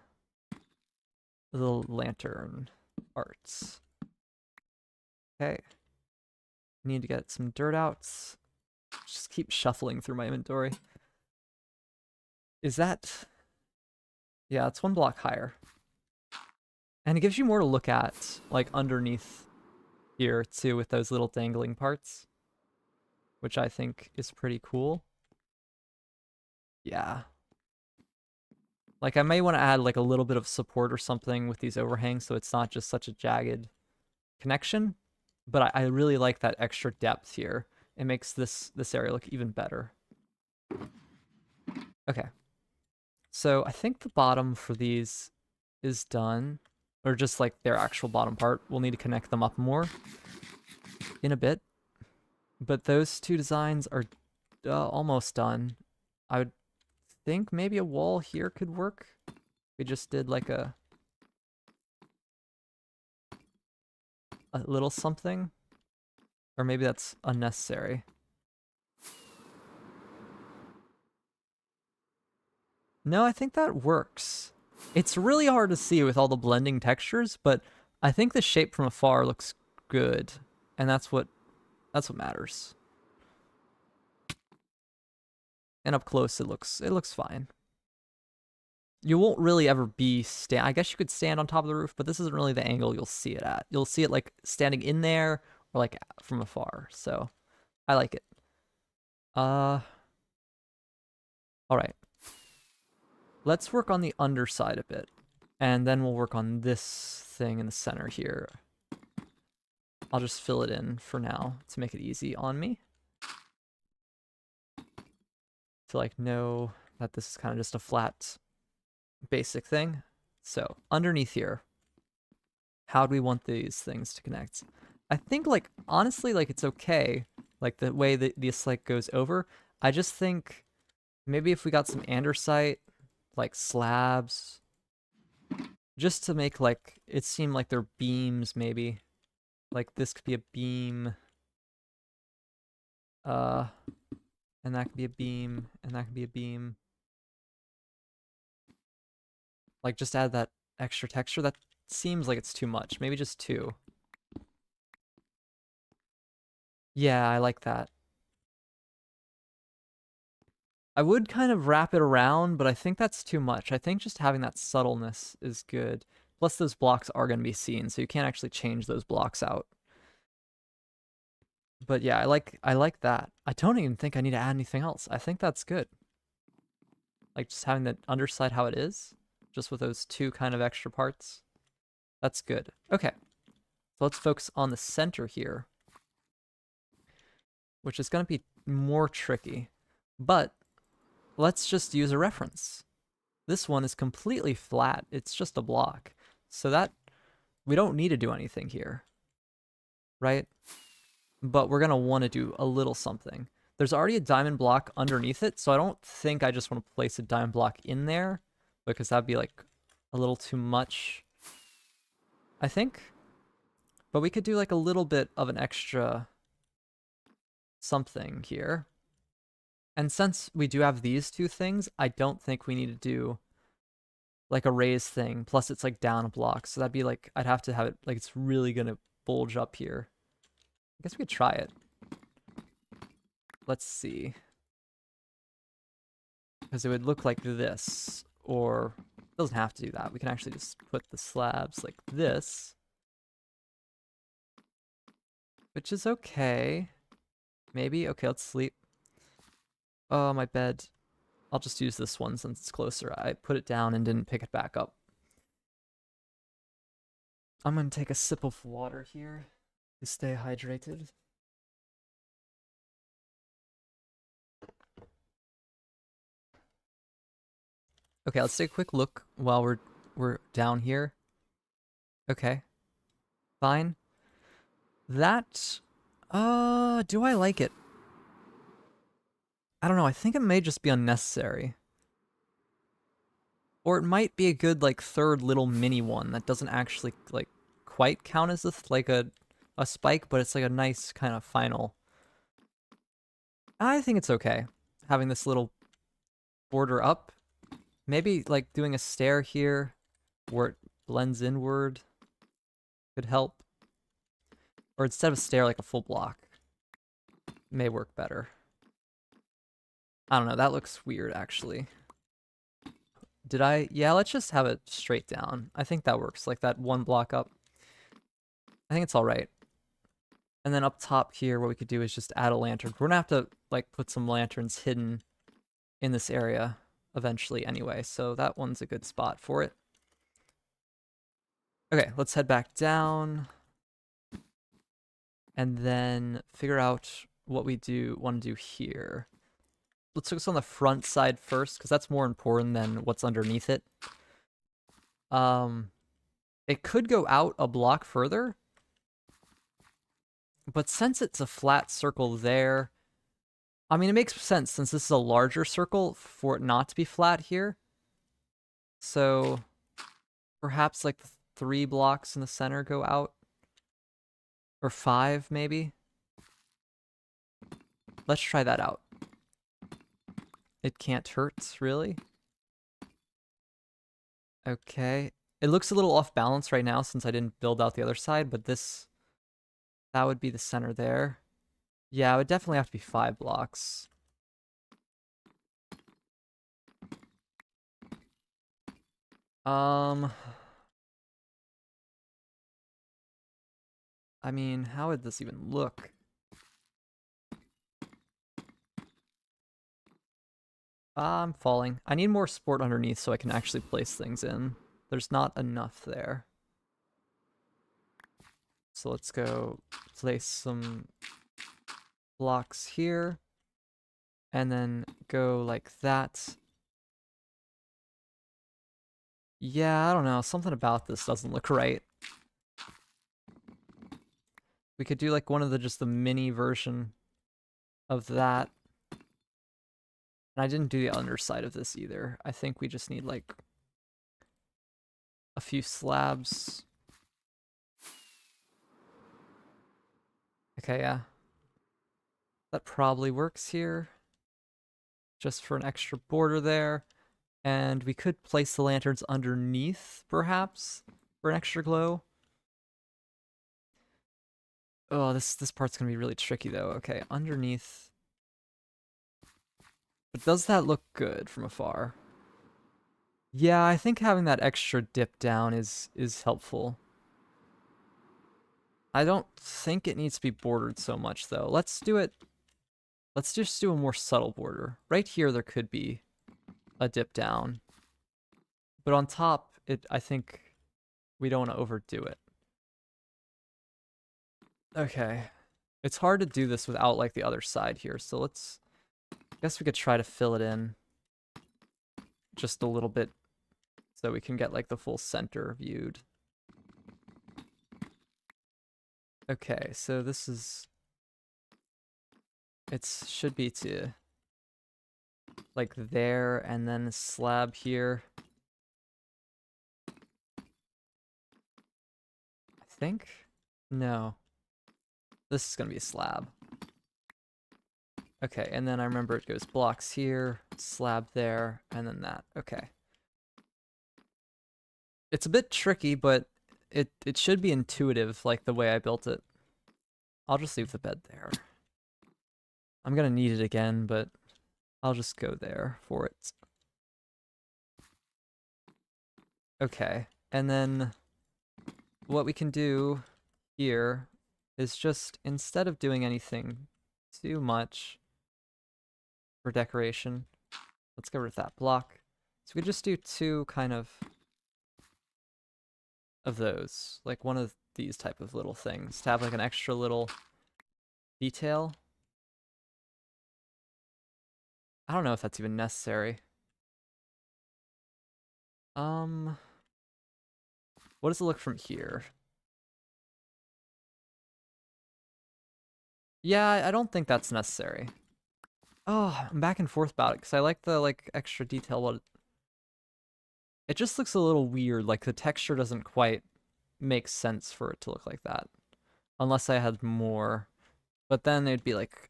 the lantern arts. Okay. Need to get some dirt outs. Just keep shuffling through my inventory. Is that... Yeah, it's 1 block higher. And it gives you more to look at, like, underneath here, too, with those little dangling parts. Which I think is pretty cool. Yeah. Like, I may want to add, like, a little bit of support or something with these overhangs so it's not just such a jagged connection. But I really like that extra depth here. It makes this area look even better. Okay. So I think the bottom for these is done. Or just like their actual bottom part. We'll need to connect them up more in a bit. But those 2 designs are almost done. I would think maybe a wall here could work. We just did like a little something. Or maybe that's unnecessary. No, I think that works. It's really hard to see with all the blending textures, but I think the shape from afar looks good, and that's what matters. And up close, it looks fine. You won't really ever be I guess you could stand on top of the roof, but this isn't really the angle you'll see it at. You'll see it like standing in there or like from afar. So I like it. All right. Let's work on the underside a bit, and then we'll work on this thing in the center here. I'll just fill it in for now to make it easy on me. To like know that this is kind of just a flat basic thing. So underneath here, how do we want these things to connect? I think like honestly like it's okay like the way that this like goes over. I just think maybe if we got some andesite like slabs just to make like it seem like they're beams maybe. Like this could be a beam. And that could be a beam, and that could be a beam. Like, just add that extra texture. That seems like it's too much. Maybe just 2. Yeah, I like that. I would kind of wrap it around, but I think that's too much. I think just having that subtleness is good. Plus, those blocks are going to be seen, so you can't actually change those blocks out. But yeah, I like that. I don't even think I need to add anything else. I think that's good. Like, just having the underside how it is, just with those 2 kind of extra parts. That's good. Okay. So let's focus on the center here, which is going to be more tricky. But let's just use a reference. This one is completely flat. It's just a block. So that we don't need to do anything here, right? but we're gonna want to do a little something. There's already a diamond block underneath it, so I don't think I just want to place a diamond block in there, because that'd be like a little too much, I think. But we could do like a little bit of an extra something here. And since we do have these two things, I don't think we need to do like a raise thing. Plus it's like down a block. So that'd be like, I'd have to have it like it's really gonna bulge up here. I guess we could try it. Let's see. Because it would look like this, or it doesn't have to do that. We can actually just put the slabs like this, which is okay. Maybe. Okay, let's sleep. Oh, my bed. I'll just use this one since it's closer. I put it down and didn't pick it back up. I'm gonna take a sip of water here to stay hydrated. Okay, let's take a quick look while we're down here. Okay. Fine. That do I like it? I don't know, I think it may just be unnecessary. Or it might be a good like third little mini one that doesn't actually like quite count as like a spike, but it's like a nice kind of final. I think it's okay having this little border up. Maybe like doing a stair here where it blends inward could help. Or instead of a stair, like a full block may work better. I don't know, that looks weird actually. Did I? Yeah, let's just have it straight down. I think that works, like that one block up. I think it's all right. And then up top here, what we could do is just add a lantern. We're gonna have to like put some lanterns hidden in this area eventually anyway, so that one's a good spot for it. Okay, let's head back down and then figure out what we want to do here. Let's focus on the front side first, because that's more important than what's underneath it. It could go out a block further, but since it's a flat circle there, I mean, it makes sense since this is a larger circle for it not to be flat here. So perhaps like 3 blocks in the center go out. Or 5, maybe. Let's try that out. It can't hurt, really. Okay. It looks a little off balance right now since I didn't build out the other side, but that would be the center there. Yeah, it would definitely have to be 5 blocks. I mean, how would this even look? I'm falling. I need more support underneath so I can actually place things in. There's not enough there. So let's go place some blocks here. And then go like that. Yeah, I don't know. Something about this doesn't look right. We could do like one of just the mini version of that. And I didn't do the underside of this either. I think we just need like a few slabs. Okay, yeah. That probably works here. Just for an extra border there. And we could place the lanterns underneath, perhaps, for an extra glow. Oh, this part's gonna be really tricky though. Okay, underneath. But does that look good from afar? Yeah, I think having that extra dip down is helpful. I don't think it needs to be bordered so much though. Let's just do a more subtle border. Right here there could be a dip down. But on top, I think we don't want to overdo it. Okay. It's hard to do this without like the other side here, so I guess we could try to fill it in just a little bit so we can get like the full center viewed. Okay, so this is It should be to like there and then a slab here. I think? No. This is gonna be a slab. Okay, and then I remember it goes blocks here, slab there, and then that. Okay. It's a bit tricky, but it should be intuitive, like the way I built it. I'll just leave the bed there. I'm gonna need it again, but I'll just go there for it. Okay, and then what we can do here is just, instead of doing anything too much for decoration, let's get rid of that block. So we just do two kind of those, like one of these type of little things to have like an extra little detail. I don't know if that's even necessary. What does it look from here? Yeah, I don't think that's necessary. Oh, I'm back and forth about it because I like the like extra detail. What it just looks a little weird. Like the texture doesn't quite make sense for it to look like that, unless I had more. But then it'd be like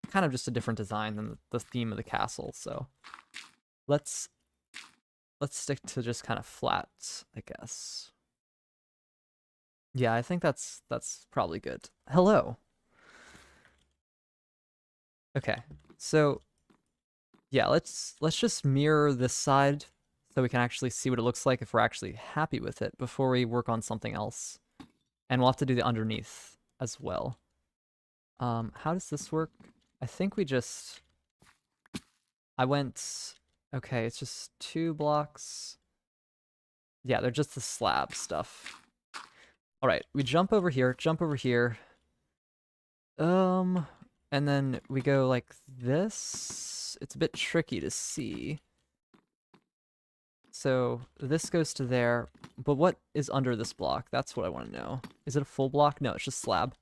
kind of just a different design than the theme of the castle. So let's stick to just kind of flat, I guess. Yeah, I think that's probably good. Hello. Okay, so yeah, let's just mirror this side so we can actually see what it looks like if we're actually happy with it before we work on something else. And we'll have to do the underneath as well. How does this work? I think we just... I went... Okay, it's just 2 blocks. Yeah, they're just the slab stuff. Alright, we jump over here, and then we go like this. It's a bit tricky to see. So this goes to there, but what is under this block? That's what I want to know. Is it a full block? No, it's just slab.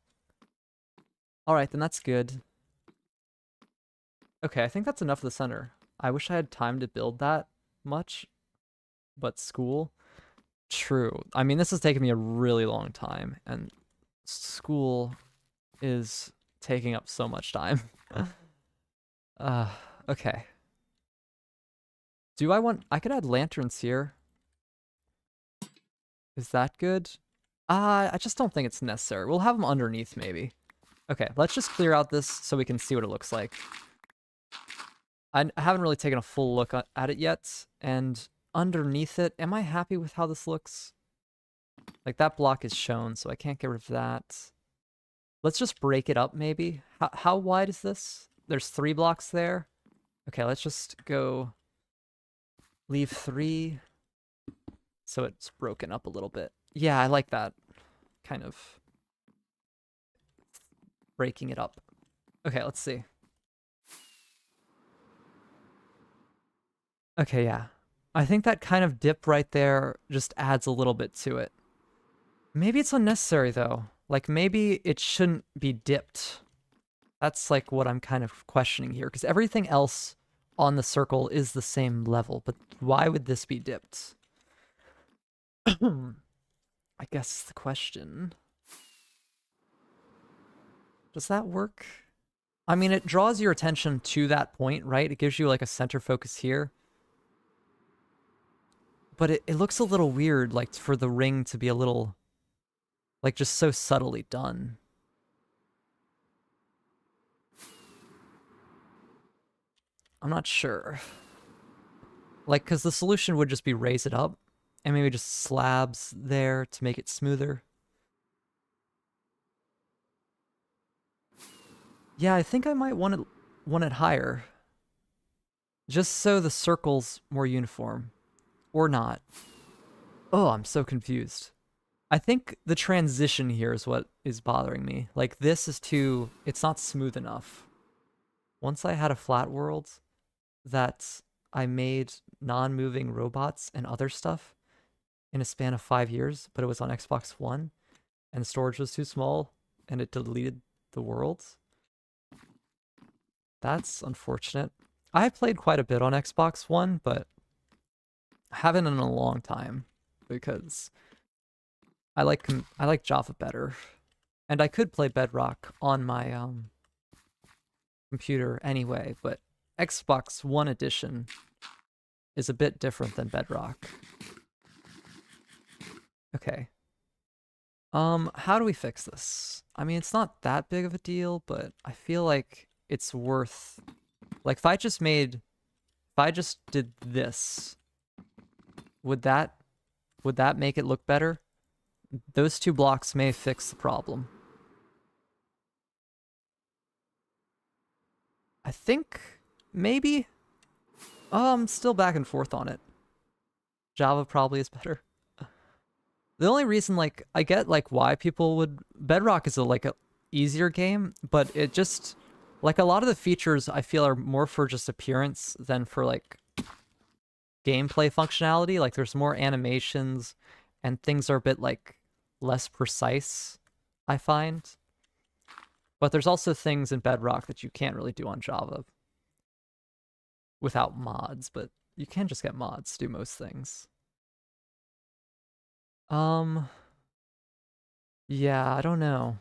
Alright, then that's good. Okay, I think that's enough of the center. I wish I had time to build that much, but school? True. I mean, this has taken me a really long time, and school is taking up so much time. uh, okay. I could add lanterns here. Is that good? I just don't think it's necessary. We'll have them underneath, maybe. Okay, let's just clear out this so we can see what it looks like. I haven't really taken a full look at it yet, and underneath it, am I happy with how this looks? Like, that block is shown, so I can't get rid of that. Let's just break it up, maybe. How wide is this? There's 3 blocks there. Okay, let's just go... Leave 3, so it's broken up a little bit. Yeah, I like that. Kind of breaking it up. Okay, let's see. Okay, yeah. I think that kind of dip right there just adds a little bit to it. Maybe it's unnecessary, though. Like, maybe it shouldn't be dipped. That's, like, what I'm kind of questioning here, because everything else on the circle is the same level, but why would this be dipped? I guess the question. Does that work? I mean, it draws your attention to that point, right? It gives you like a center focus here. But it looks a little weird, like, for the ring to be a little, like, just so subtly done. I'm not sure. Like, because the solution would just be raise it up, and maybe just slabs there to make it smoother. Yeah, I think I might want it higher. Just so the circle's more uniform. Or not. Oh, I'm so confused. I think the transition here is what is bothering me. Like, this is too... It's not smooth enough. Once I had a flat world that I made non-moving robots and other stuff in a span of 5 years, but it was on Xbox One, and the storage was too small, and it deleted the world. That's unfortunate. I have played quite a bit on Xbox One, but I haven't in a long time because I like Java better. And I could play Bedrock on my computer anyway, but Xbox One edition is a bit different than Bedrock. Okay. How do we fix this? I mean, it's not that big of a deal, but I feel like it's worth, like, if I just did this, would that make it look better? Those 2 blocks may fix the problem. I think maybe. I'm still back and forth on it. Java probably is better. The only reason, like, I get like why people would Bedrock is a easier game, but it just like a lot of the features I feel are more for just appearance than for like gameplay functionality. Like there's more animations and things are a bit like less precise, I find. But there's also things in Bedrock that you can't really do on Java without mods, but you can just get mods to do most things. Yeah, I don't know.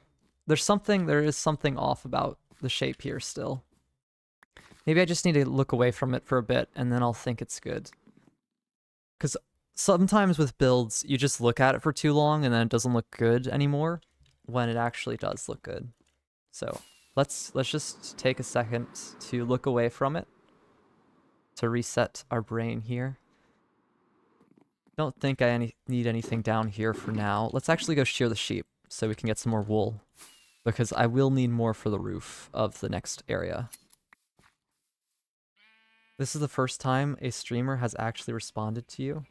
There is something off about the shape here still. Maybe I just need to look away from it for a bit and then I'll think it's good. Because sometimes with builds, you just look at it for too long and then it doesn't look good anymore when it actually does look good. So let's just take a second to look away from it to reset our brain here. Don't think I need anything down here for now. Let's actually go shear the sheep so we can get some more wool, because I will need more for the roof of the next area. This is the first time a streamer has actually responded to you.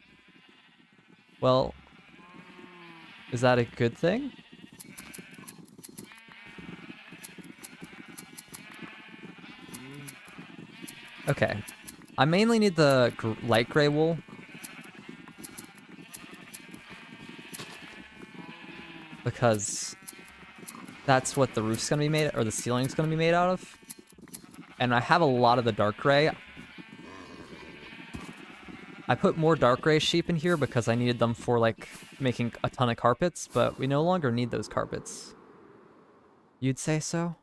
Well, is that a good thing? Okay. I mainly need the light gray wool. Because that's what the roof's gonna be made, or the ceiling's gonna be made out of. And I have a lot of the dark gray. I put more dark gray sheep in here because I needed them for like making a ton of carpets, but we no longer need those carpets. You'd say so?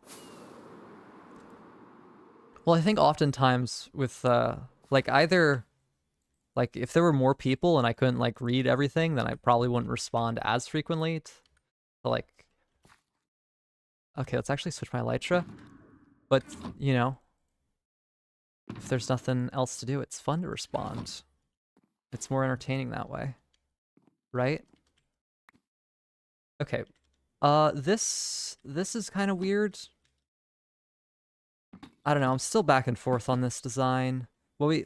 Well, I think oftentimes with like either like if there were more people and I couldn't like read everything, then I probably wouldn't respond as frequently to like. Okay, let's actually switch my elytra. But, you know, if there's nothing else to do, it's fun to respond. It's more entertaining that way. Right? Okay. This is kind of weird. I don't know, I'm still back and forth on this design. Well,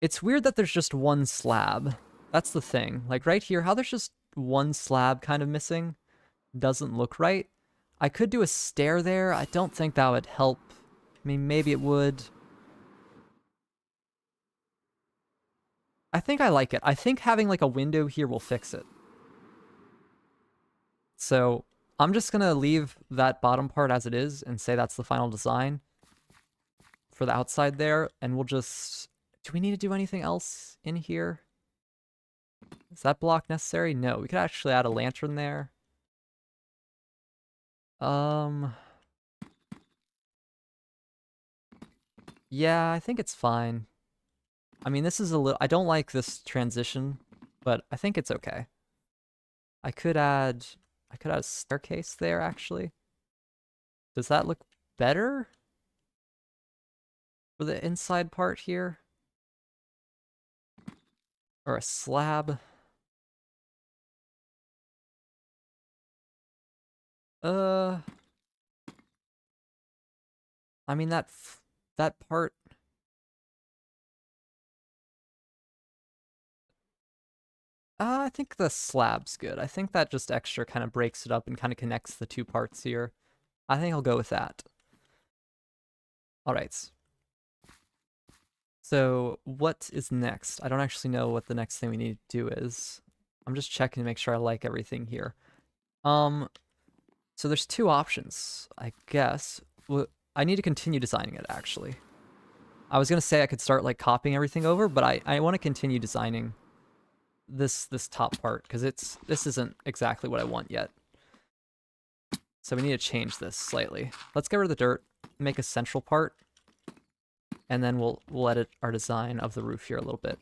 it's weird that there's just one slab. That's the thing. Like right here, how there's just one slab kind of missing doesn't look right. I could do a stair there. I don't think that would help. I mean, maybe it would. I think I like it. I think having like a window here will fix it. So I'm just gonna leave that bottom part as it is and say that's the final design for the outside there. And we'll just, do we need to do anything else in here? Is that block necessary? No, we could actually add a lantern there. Yeah, I think it's fine. I mean, this is a little, I don't like this transition, but I think it's okay. I could add a staircase there, actually. Does that look better for the inside part here? Or a slab? I mean, that part. I think the slab's good. I think that just extra kind of breaks it up and kind of connects the 2 parts here. I think I'll go with that. All right. So what is next? I don't actually know what the next thing we need to do is. I'm just checking to make sure I like everything here. So there's 2 options, I guess. I need to continue designing it, actually. I was going to say I could start, like, copying everything over, but I want to continue designing this top part, because this isn't exactly what I want yet. So we need to change this slightly. Let's get rid of the dirt, make a central part, and then we'll edit our design of the roof here a little bit.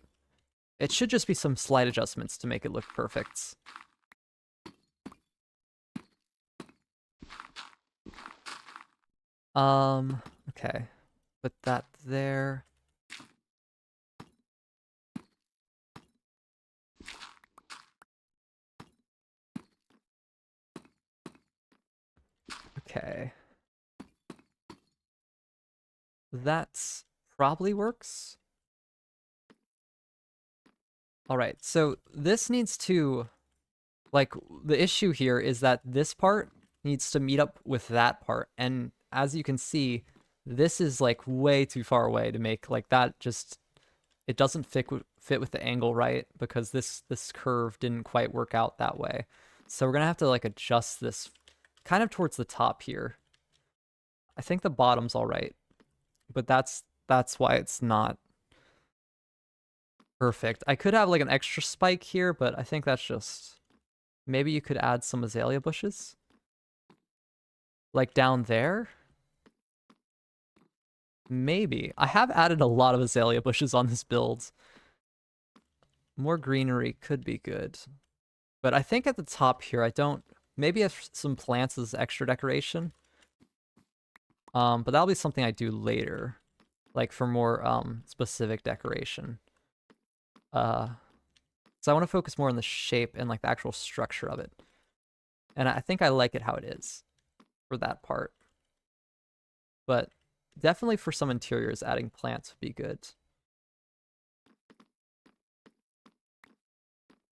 It should just be some slight adjustments to make it look perfect. Okay. Put that there. Okay. That probably works. All right, so this needs to, like, the issue here is that this part needs to meet up with that part. And as you can see, this is like way too far away to make like that. Just, it doesn't fit with the angle right, because this curve didn't quite work out that way. So we're gonna have to like adjust this kind of towards the top here. I think the bottom's all right, but that's why it's not perfect. I could have like an extra spike here, but I think that's just, maybe you could add some azalea bushes like down there. Maybe. I have added a lot of azalea bushes on this build. More greenery could be good. But I think at the top here, I don't... Maybe if some plants as extra decoration. But that'll be something I do later. Like for more specific decoration. So I want to focus more on the shape and like the actual structure of it. And I think I like it how it is for that part. But definitely for some interiors, adding plants would be good.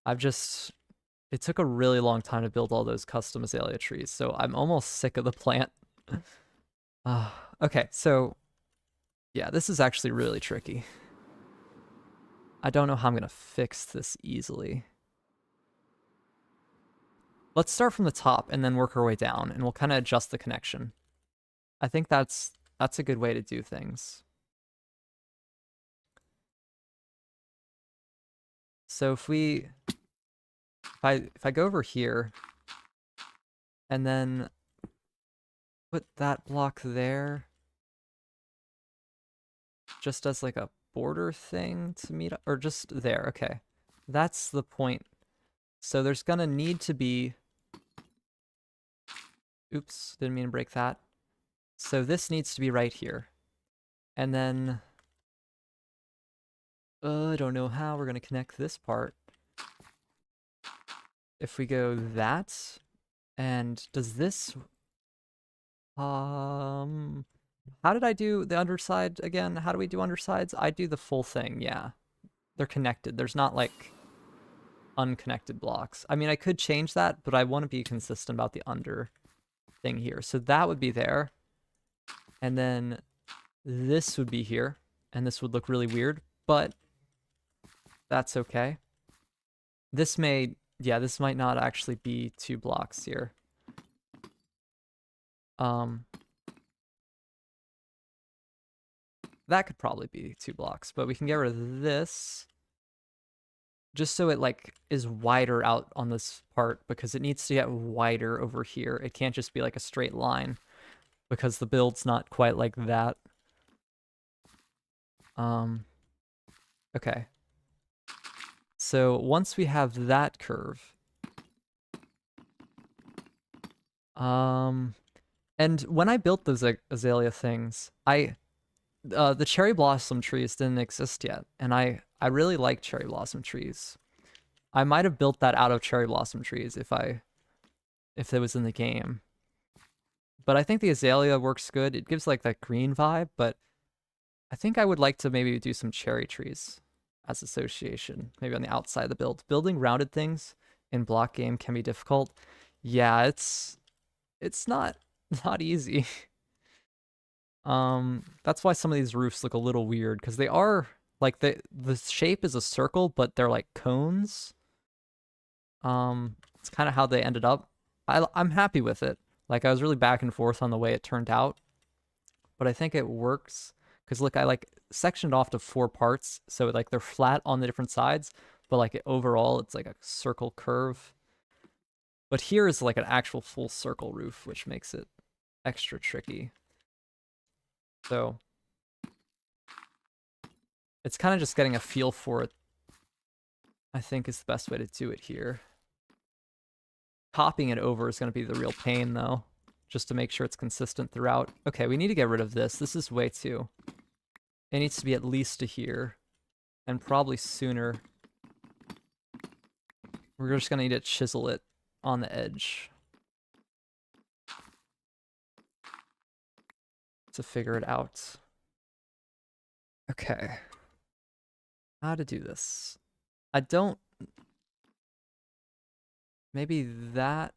It took a really long time to build all those custom azalea trees, so I'm almost sick of the plant. Okay, so yeah, this is actually really tricky. I don't know how I'm gonna fix this easily. Let's start from the top and then work our way down, and we'll kind of adjust the connection. I think that's a good way to do things. So if I go over here and then put that block there just as like a border thing to meet up, or just there, okay. That's the point. So there's gonna need to be, oops, didn't mean to break that. So this needs to be right here. And then, I don't know how we're gonna connect this part. If we go that, and does this, how did I do the underside again? How do we do undersides? I do the full thing, yeah. They're connected. There's not like unconnected blocks. I mean, I could change that, but I want to be consistent about the under thing here. So that would be there. And then this would be here. And this would look really weird, but that's okay. This this might not actually be 2 blocks here. That could probably be 2 blocks, but we can get rid of this just so it like is wider out on this part, because it needs to get wider over here. It can't just be like a straight line because the build's not quite like that. Okay. So once we have that curve, and when I built those azalea things, the cherry blossom trees didn't exist yet, and I really like cherry blossom trees. I might have built that out of cherry blossom trees if it was in the game. But I think the azalea works good. It gives like that green vibe, but I think I would like to maybe do some cherry trees as association, maybe on the outside of the build. Building rounded things in block game can be difficult. Yeah, it's not easy. That's why some of these roofs look a little weird, because they are like the shape is a circle, but they're like cones. It's kind of how they ended up. I'm happy with it. Like, I was really back and forth on the way it turned out, but I think it works because look, I like sectioned off to 4 parts, so like they're flat on the different sides, but like overall it's like a circle curve. But here is like an actual full circle roof, which makes it extra tricky. So it's kind of just getting a feel for it, I think, is the best way to do it here. Topping it over is going to be the real pain, though, just to make sure it's consistent throughout. Okay, we need to get rid of this. This is way too... It needs to be at least to here, and probably sooner. We're just going to need to chisel it on the edge to figure it out. Okay. How to do this? I don't... Maybe that...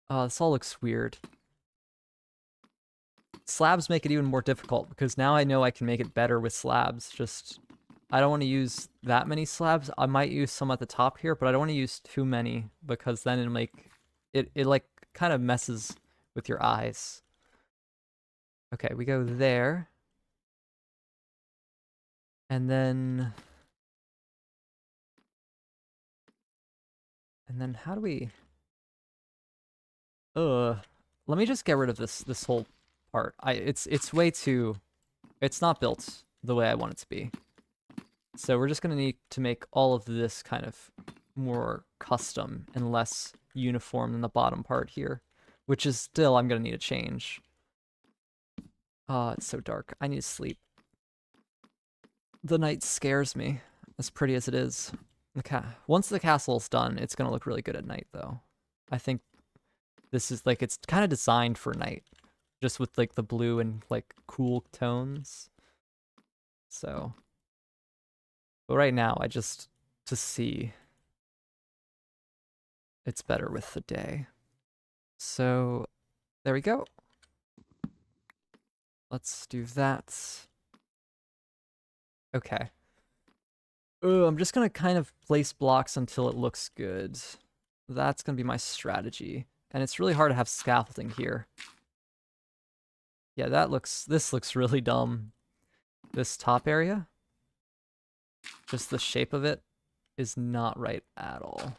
Oh, this all looks weird. Slabs make it even more difficult, because now I know I can make it better with slabs. Just... I don't want to use that many slabs. I might use some at the top here, but I don't want to use too many, because then it'll make... It like, kind of messes with your eyes. Okay, we go there. And then how do we... let me just get rid of this whole part. It's way too... It's not built the way I want it to be. So we're just gonna need to make all of this kind of more custom and less uniform than the bottom part here, which is still I'm gonna need to change. It's so dark. I need to sleep. The night scares me, as pretty as it is. Once the castle's done, it's gonna look really good at night, though. I think this is like, it's kind of designed for night, just with like the blue and like cool tones. So, but right now, to see, it's better with the day. So, there we go. Let's do that. Okay. I'm just gonna kind of place blocks until it looks good. That's gonna be my strategy. And it's really hard to have scaffolding here. Yeah, this looks really dumb. This top area, just the shape of it is not right at all.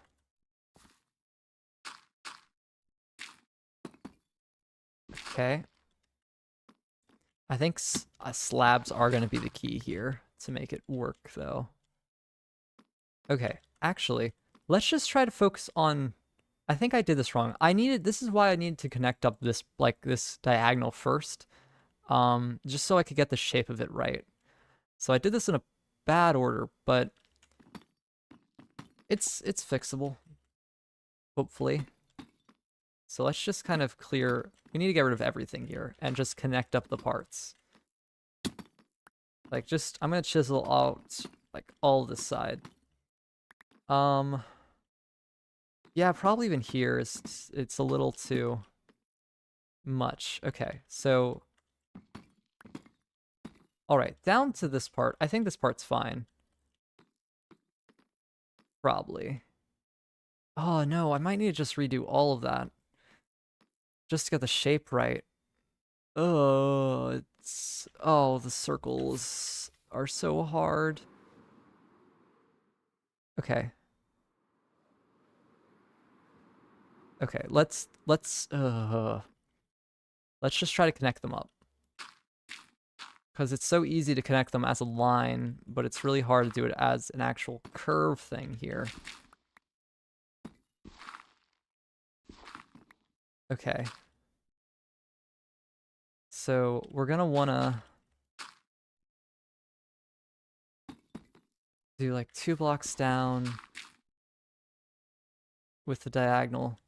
Okay. I think slabs are going to be the key here to make it work, though. Okay, actually, let's just try to focus on... I think I did this wrong. This is why I needed to connect up this, like, this diagonal first, just so I could get the shape of it right. So I did this in a bad order, but it's fixable, hopefully. So let's just kind of clear... We need to get rid of everything here and just connect up the parts. Like, just... I'm going to chisel out, like, all this side. Yeah, probably even here it's a little too much. Okay, so... Alright, down to this part. I think this part's fine. Probably. Oh, no, I might need to just redo all of that. Just to get the shape right. Oh, the circles are so hard. Okay. Okay, let's just try to connect them up. Because it's so easy to connect them as a line, but it's really hard to do it as an actual curve thing here. Okay. So we're gonna wanna do like 2 blocks down with the diagonal.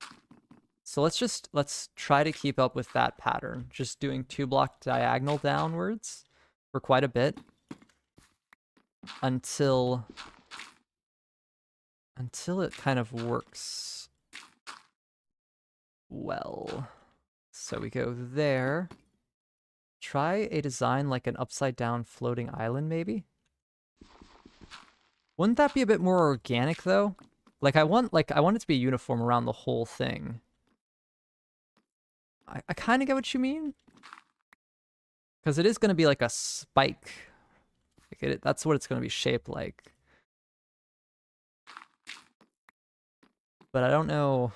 So let's try to keep up with that pattern. Just doing 2 block diagonal downwards for quite a bit until it kind of works well. So we go there. Try a design like an upside down floating island, maybe? Wouldn't that be a bit more organic, though? Like, I want it to be uniform around the whole thing. I kind of get what you mean. Because it is going to be like a spike. Like that's what it's going to be shaped like. But I don't know.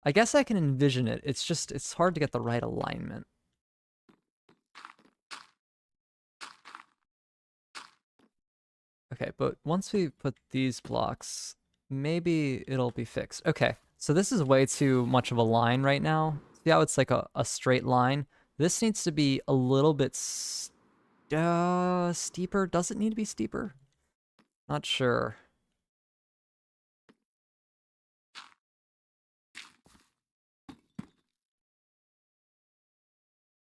I guess I can envision it. It's just, it's hard to get the right alignment. Okay, but once we put these blocks, maybe it'll be fixed. Okay, so this is way too much of a line right now. See how it's like a straight line? This needs to be a little bit steeper. Does it need to be steeper? Not sure.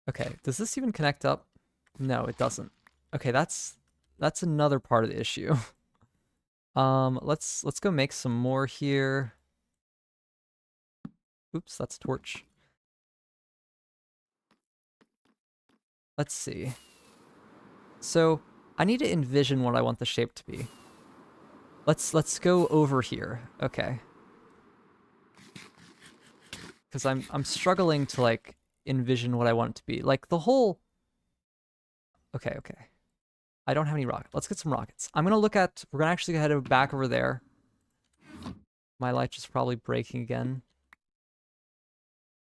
Okay, does this even connect up? No, it doesn't. Okay, that's another part of the issue. Let's go make some more here. Oops, that's torch. Let's see. So I need to envision what I want the shape to be. Let's go over here. Okay. Because I'm struggling to like envision what I want it to be. Like the whole. Okay. I don't have any rockets. Let's get some rockets. I'm gonna look at. We're gonna actually head back over there. My light is probably breaking again.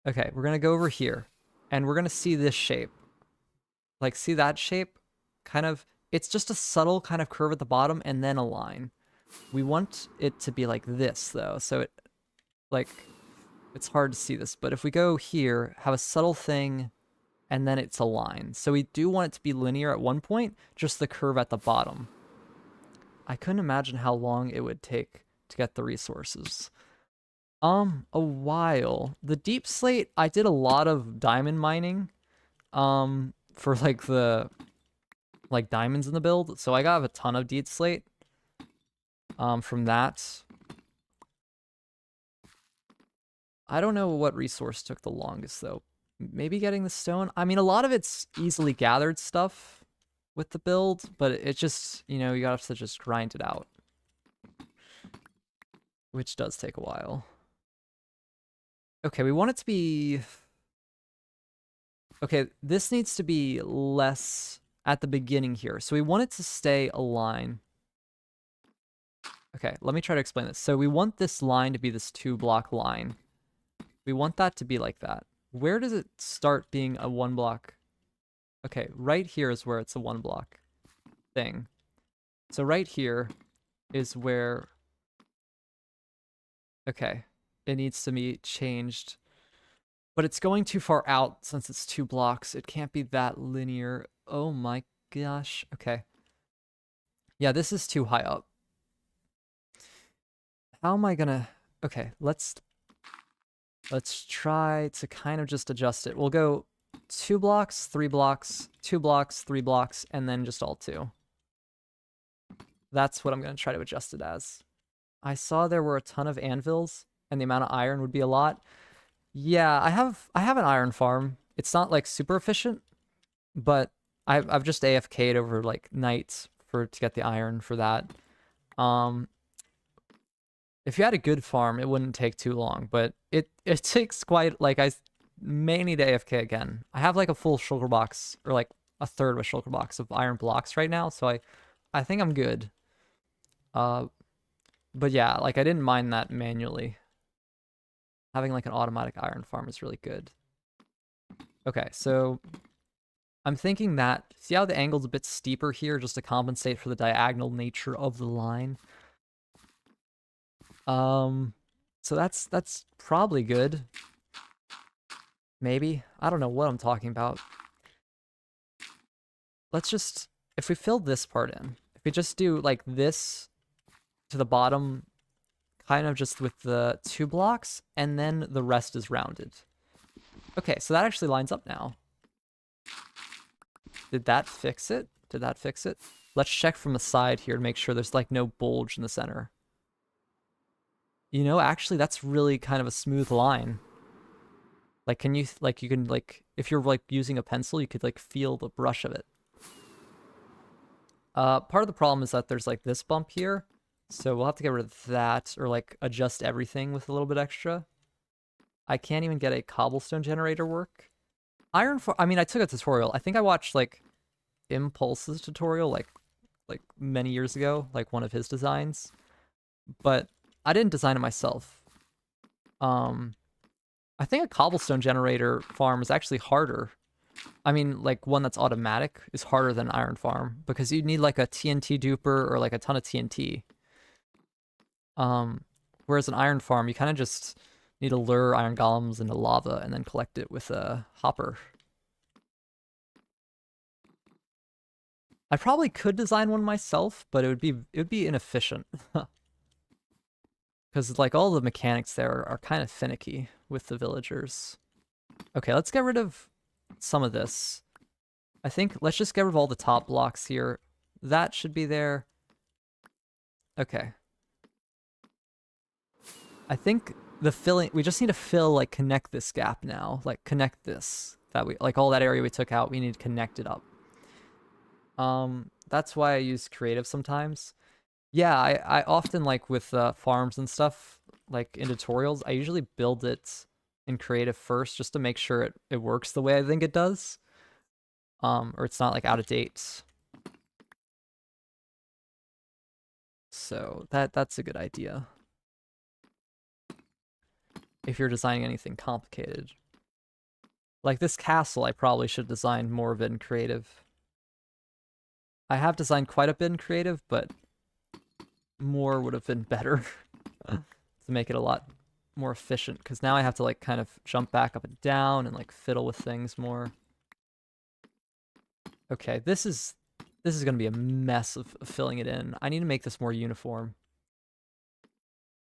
Okay, we're gonna go over here, and we're gonna see this shape. Like, see that shape? Kind of. It's just a subtle kind of curve at the bottom, and then a line. We want it to be like this, though. So it, like, it's hard to see this. But if we go here, have a subtle thing, and then it's a line. So we do want it to be linear at one point, just the curve at the bottom. I couldn't imagine how long it would take to get the resources. A while. The deep slate, I did a lot of diamond mining, for like the, like diamonds in the build. So I got a ton of deep slate, from that. I don't know what resource took the longest though. Maybe getting the stone. I mean, a lot of it's easily gathered stuff with the build, but it just, you know, you have to just grind it out, which does take a while. Okay, we want it to be... Okay, this needs to be less at the beginning here. So we want it to stay a line. Okay, let me try to explain this. So we want this line to be this 2-block line. We want that to be like that. Where does it start being a 1-block? Okay, right here is where it's a 1-block thing. So right here is where... Okay, it needs to be changed. But it's going too far out since it's 2 blocks. It can't be that linear. Oh my gosh. Okay. Yeah, this is too high up. How am I gonna... Okay, let's try to kind of just adjust it. We'll go 2 blocks, 3 blocks, 2 blocks, 3 blocks, and then just all 2. That's what I'm going to try to adjust it as. I saw there were a ton of anvils, and the amount of iron would be a lot. Yeah, I have an iron farm. It's not like super efficient, but I've just AFK'd over like nights to get the iron for that. If you had a good farm, it wouldn't take too long, but it takes quite, like, I may need to AFK again. I have like a full shulker box, or like a third of a shulker box of iron blocks right now, so I think I'm good. But yeah, like I didn't mine that manually. Having like an automatic iron farm is really good. Okay, so I'm thinking that, see how the angle's a bit steeper here just to compensate for the diagonal nature of the line? So that's probably good. Maybe. I don't know what I'm talking about. Let's just, if we fill this part in, if we just do like this to the bottom, kind of just with the 2 blocks, and then the rest is rounded. Okay, so that actually lines up now. Did that fix it? Did that fix it? Let's check from the side here to make sure there's like no bulge in the center. You know, actually that's really kind of a smooth line. Like, can you, like, you can, like, if you're like using a pencil, you could like feel the brush of it. Part of the problem is that there's like this bump here. So we'll have to get rid of that, or like adjust everything with a little bit extra. I can't even get a cobblestone generator work. Iron Farm, I mean, I took a tutorial. I think I watched like Impulse's tutorial like many years ago, like one of his designs, but I didn't design it myself. Um, I think a cobblestone generator farm is actually harder. I mean, like one that's automatic is harder than iron farm because you need like a TNT duper or like a ton of TNT. Whereas an iron farm, you kind of just need to lure iron golems into lava and then collect it with a hopper. I probably could design one myself, but it would be inefficient. Because like all the mechanics there are kind of finicky with the villagers. Okay, let's get rid of some of this. I think let's just get rid of all the top blocks here. That should be there. Okay. I think the filling, we just need to fill, like connect this gap now. Like connect this. That we, like all that area we took out, we need to connect it up. That's why I use creative sometimes. Yeah, I often like with farms and stuff, like in tutorials, I usually build it in creative first just to make sure it works the way I think it does. Or it's not like out of date. So that's a good idea. If you're designing anything complicated. Like this castle, I probably should design more of it in creative. I have designed quite a bit in creative, but more would have been better to make it a lot more efficient, because now I have to like kind of jump back up and down and like fiddle with things more. Okay, this is gonna be a mess of filling it in. I need to make this more uniform.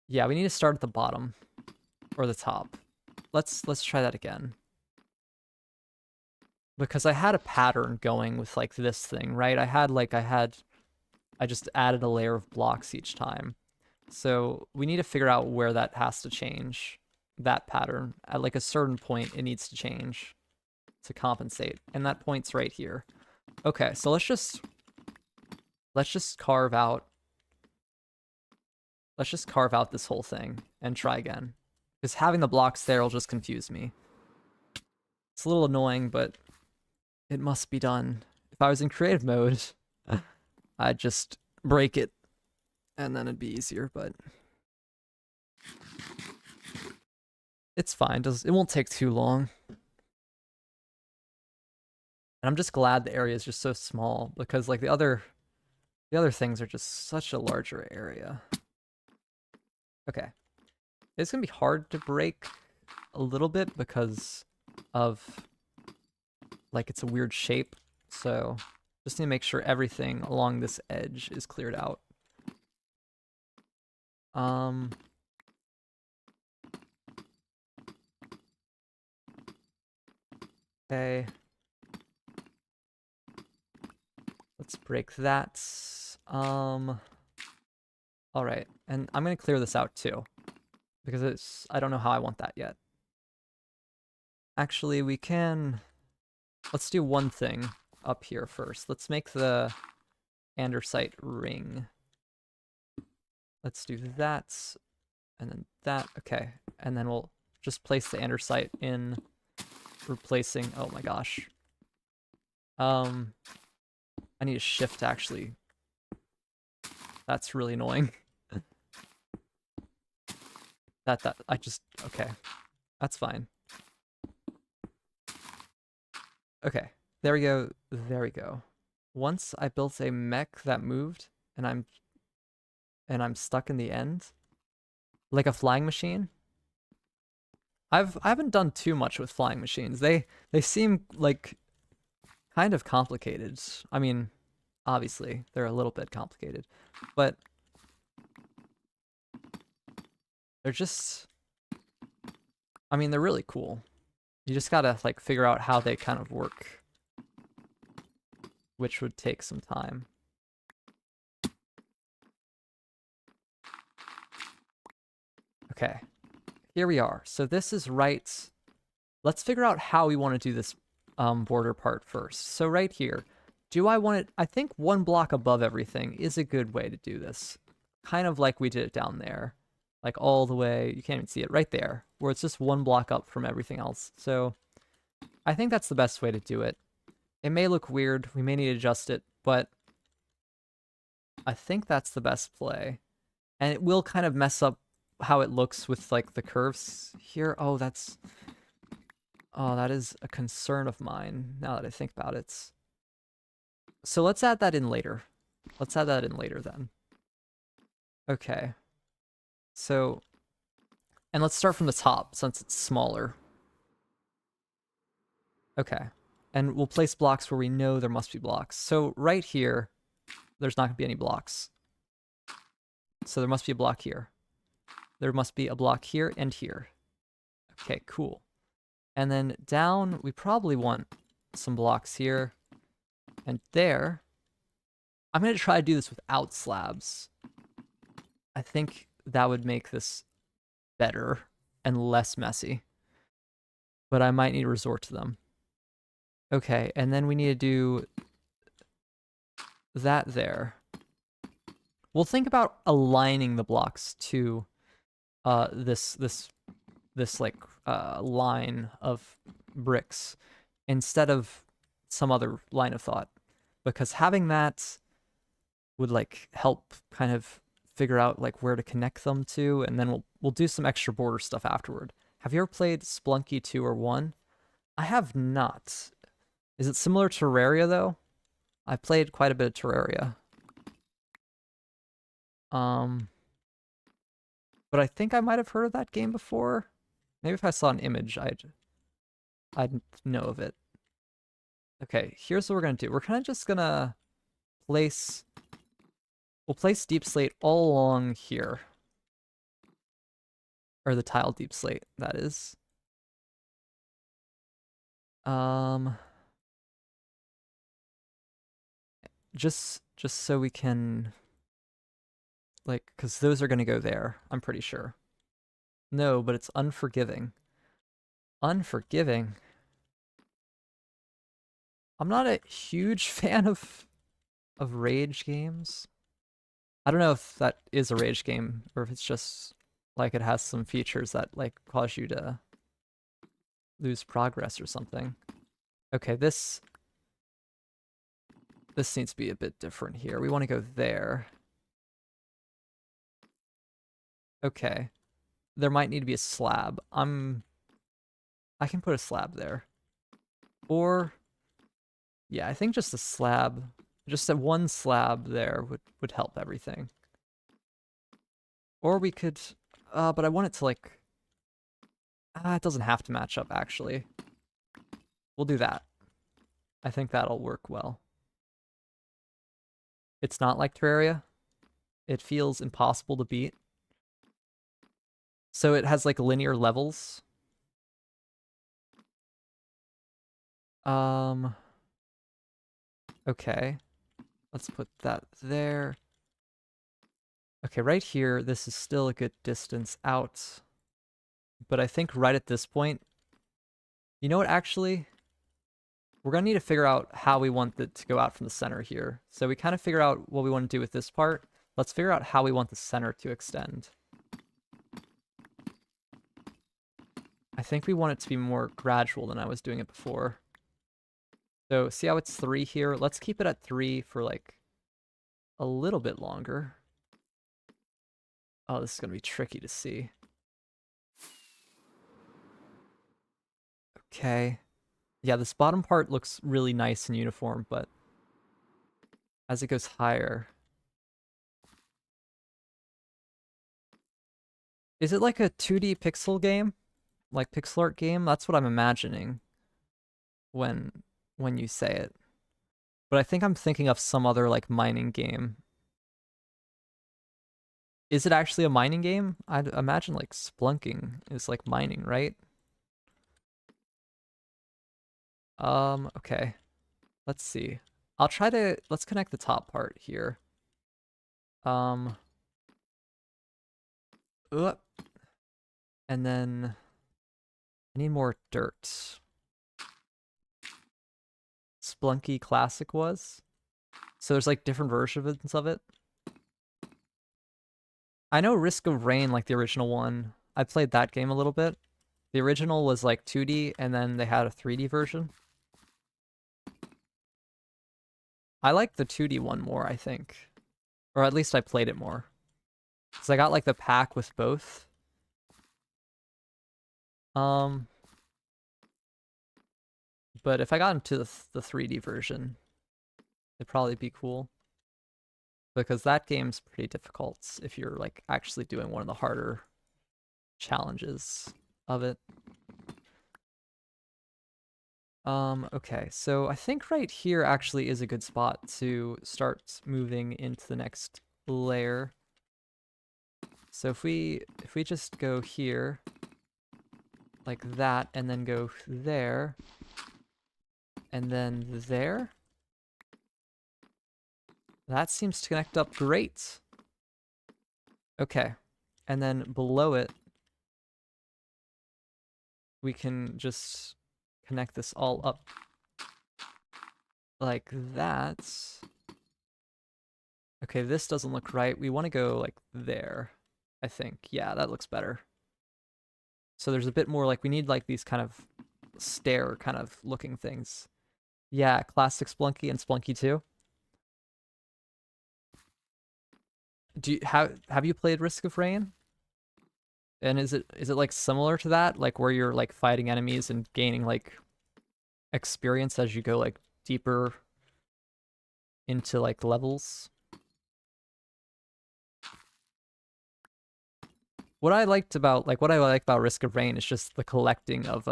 Yeah, we need to start at the bottom or the top. Let's try that again. Because I had a pattern going with like this thing, right? I just added a layer of blocks each time. So we need to figure out where that has to change, that pattern. At like a certain point, it needs to change to compensate. And that point's right here. Okay, so let's just carve out this whole thing and try again. Because having the blocks there will just confuse me. It's a little annoying, but it must be done. If I was in creative mode, I'd just break it and then it'd be easier, but it's fine. It won't take too long. And I'm just glad the area is just so small, because like the other things are just such a larger area. Okay. It's gonna be hard to break a little bit because of like it's a weird shape. So just need to make sure everything along this edge is cleared out. Okay. Let's break that. All right, and I'm gonna clear this out too, because I don't know how I want that yet. Actually, let's do one thing up here first. Let's make the andesite ring. Let's do that, and then that. Okay, and then we'll just place the andesite in, replacing. Oh my gosh. I need a shift actually. That's really annoying. Okay. That's fine. Okay. There we go. There we go. Once I built a mech that moved and I'm stuck in the end, like a flying machine. I haven't done too much with flying machines. They seem like kind of complicated. I mean, obviously, they're a little bit complicated, but they're just, I mean, they're really cool. You just gotta like figure out how they kind of work, which would take some time. Okay, here we are. So this is right. Let's figure out how we want to do this border part first. So right here, do I want it? I think one block above everything is a good way to do this. Kind of like we did it down there. Like all the way, you can't even see it right there, where it's just one block up from everything else. So I think that's the best way to do it. It may look weird, we may need to adjust it, but I think that's the best play. And it will kind of mess up how it looks with like the curves here. Oh, that is a concern of mine now that I think about it. So let's add that in later. Let's add that in later then. Okay. So, and let's start from the top since it's smaller. Okay. And we'll place blocks where we know there must be blocks. So right here, there's not going to be any blocks. So there must be a block here. There must be a block here and here. Okay, cool. And then down, we probably want some blocks here and there. I'm going to try to do this without slabs. I think that would make this better and less messy. But I might need to resort to them. Okay, and then we need to do that there. We'll think about aligning the blocks to this like line of bricks instead of some other line of thought, because having that would like help kind of figure out like where to connect them to, and then we'll do some extra border stuff afterward. Have you ever played Splunky 2 or 1? I have not. Is it similar to Terraria though? I played quite a bit of Terraria. But I think I might have heard of that game before. Maybe if I saw an image, I'd know of it. Okay, here's what we're gonna do. We're kind of just gonna place... We'll place deep slate all along here. Or the tile deep slate, that is. Just so we can... Like, because those are gonna go there, I'm pretty sure. No, but it's unforgiving. Unforgiving? I'm not a huge fan of rage games. I don't know if that is a rage game or if it's just like it has some features that like cause you to lose progress or something. Okay, this needs to be a bit different here. We want to go there. Okay. There might need to be a slab. I can put a slab there. Or yeah, I think just a slab, just a one slab there would help everything. Or we could but I want it to like it doesn't have to match up actually. We'll do that. I think that'll work well. It's not like Terraria. It feels impossible to beat. So it has like linear levels. Okay. Let's put that there. Okay, right here, this is still a good distance out. But I think right at this point, you know what, actually? We're going to need to figure out how we want it to go out from the center here. So we kind of figure out what we want to do with this part. Let's figure out how we want the center to extend. I think we want it to be more gradual than I was doing it before. So see how it's 3 here? Let's keep it at 3 for like a little bit longer. Oh, this is going to be tricky to see. Okay. Yeah, this bottom part looks really nice and uniform, but as it goes higher... Is it like a 2D pixel game? Like pixel art game? That's what I'm imagining when you say it. But I think I'm thinking of some other like mining game. Is it actually a mining game? I'd imagine like Splunking is like mining, right? Okay. Let's see. Let's connect the top part here. And then I need more dirt. Splunky Classic was. So there's like different versions of it. I know Risk of Rain, like the original one. I played that game a little bit. The original was like 2D, and then they had a 3D version. I like the 2D one more, I think. Or at least I played it more. Because I got like the pack with both. Um, but if I got into the 3D version, it'd probably be cool. Because that game's pretty difficult if you're like actually doing one of the harder challenges of it. Okay, so I think right here actually is a good spot to start moving into the next layer. So if we just go here like that and then go there and then there, that seems to connect up great. Okay, and then below it we can just connect this all up like that. Okay, this doesn't look right. We want to go like there, I think. Yeah, that looks better. So there's a bit more like we need like these kind of stair kind of looking things. Yeah, classic Splunky and Splunky 2. Have you played Risk of Rain? And is it like similar to that, like where you're like fighting enemies and gaining like experience as you go like deeper into like levels? What I liked about what I like about Risk of Rain is just the collecting of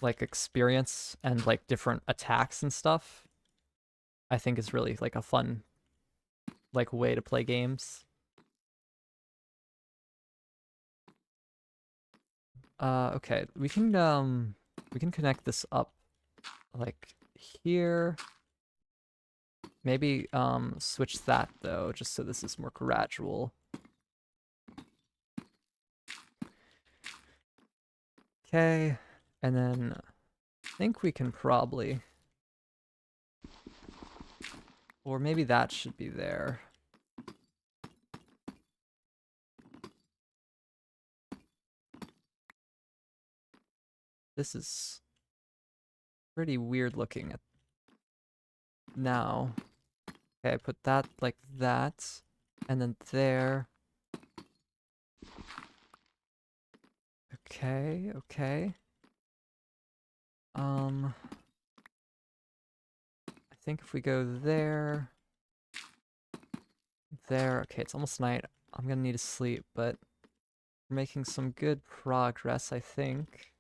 like experience and like different attacks and stuff. I think is really like a fun like way to play games. Okay, we can connect this up like here. Maybe switch that though, just so this is more gradual. Okay, and then I think we can probably, or maybe that should be there. This is pretty weird looking at now. Okay, I put that like that, and then there. Okay, okay. I think if we go there, there, okay, it's almost night. I'm gonna need to sleep, but we're making some good progress, I think.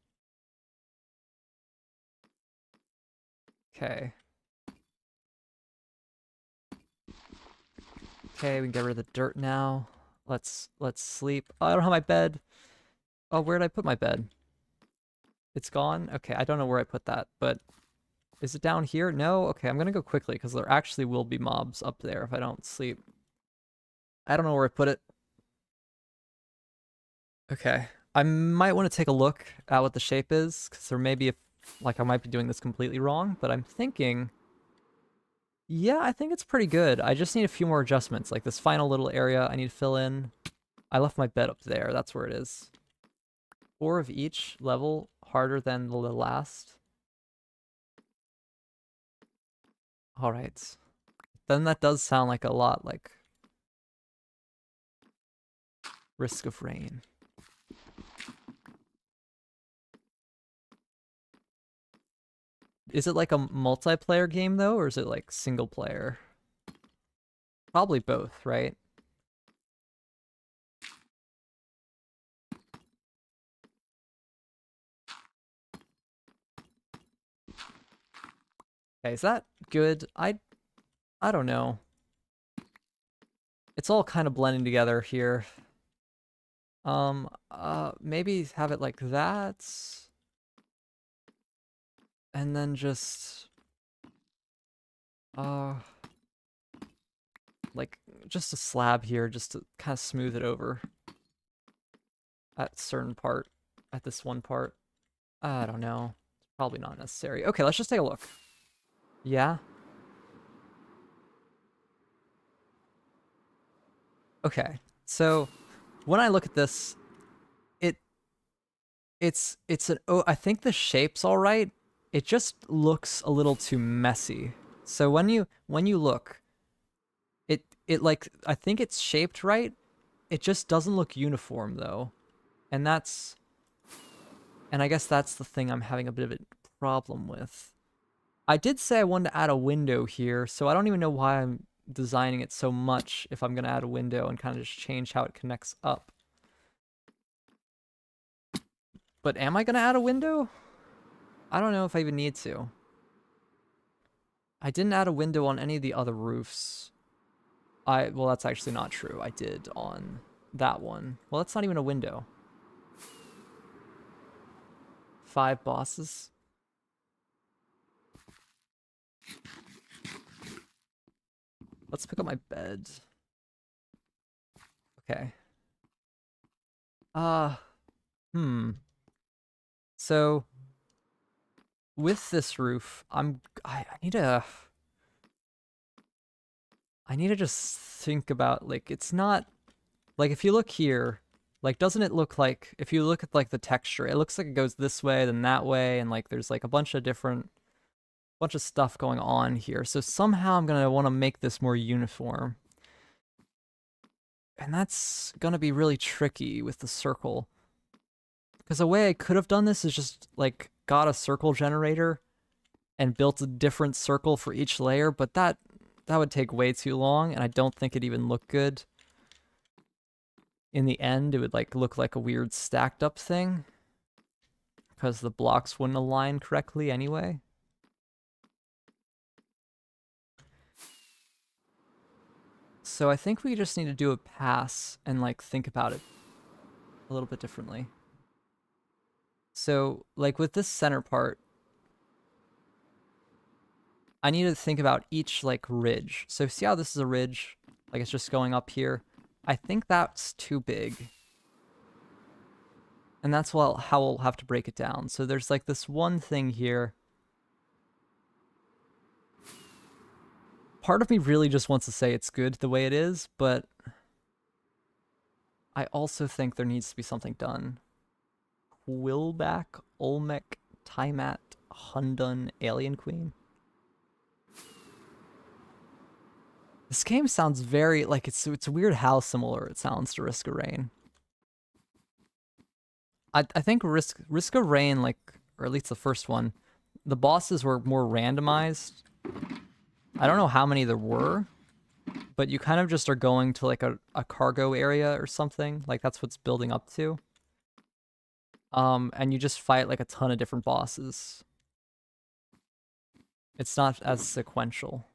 Okay. Okay, we can get rid of the dirt now. Let's sleep. Oh, I don't have my bed. Oh, where did I put my bed? It's gone? Okay, I don't know where I put that, but is it down here? No? Okay, I'm gonna go quickly because there actually will be mobs up there if I don't sleep. I don't know where I put it. Okay. I might want to take a look at what the shape is, because there may be like I might be doing this completely wrong, but I'm thinking, yeah, I think it's pretty good. I just need a few more adjustments, like this final little area I need to fill in. I left my bed up there, that's where it is. 4 of each level, harder than the last. Alright. Then that does sound like a lot like Risk of Rain. Is it like a multiplayer game though, or is it like single player? Probably both, right? Okay, is that good? I don't know. It's all kind of blending together here. Maybe have it like that. And then just uh like just a slab here just to kind of smooth it over at certain part, at this one part. I don't know. It's probably not necessary. Okay, let's just take a look. Yeah. Okay. So when I look at this, it's an oh, I think the shape's all right. It just looks a little too messy. So when you look, it like I think it's shaped right. It just doesn't look uniform though. And that's and I guess that's the thing I'm having a bit of a problem with. I did say I wanted to add a window here, so I don't even know why I'm designing it so much if I'm going to add a window and kind of just change how it connects up. But am I going to add a window? I don't know if I even need to. I didn't add a window on any of the other roofs. Well, that's actually not true. I did on that one. Well, that's not even a window. 5 bosses. Let's pick up my bed. Okay. Uh, hmm. So with this roof, I need to just think about like it's not like if you look here, like doesn't it look like if you look at like the texture, it looks like it goes this way then that way and like there's like a bunch of stuff going on here. So somehow I'm going to want to make this more uniform. And that's going to be really tricky with the circle. Because the way I could have done this is just like got a circle generator and built a different circle for each layer, but that would take way too long and I don't think it'd even look good. In the end, it would like look like a weird stacked up thing because the blocks wouldn't align correctly anyway. So I think we just need to do a pass and like think about it a little bit differently. So like with this center part, I need to think about each like ridge. So see how this is a ridge? Like it's just going up here. I think that's too big. And that's how we'll have to break it down. So there's like this one thing here. Part of me really just wants to say it's good the way it is, but I also think there needs to be something done. Quillback, Olmec, Tiamat, Hundun, Alien Queen. This game sounds very like it's weird how similar it sounds to Risk of Rain. I think Risk of Rain, like, or at least the first one, the bosses were more randomized. I don't know how many there were, but you kind of just are going to like a cargo area or something. Like that's what's building up to. And you just fight like a ton of different bosses. It's not as sequential.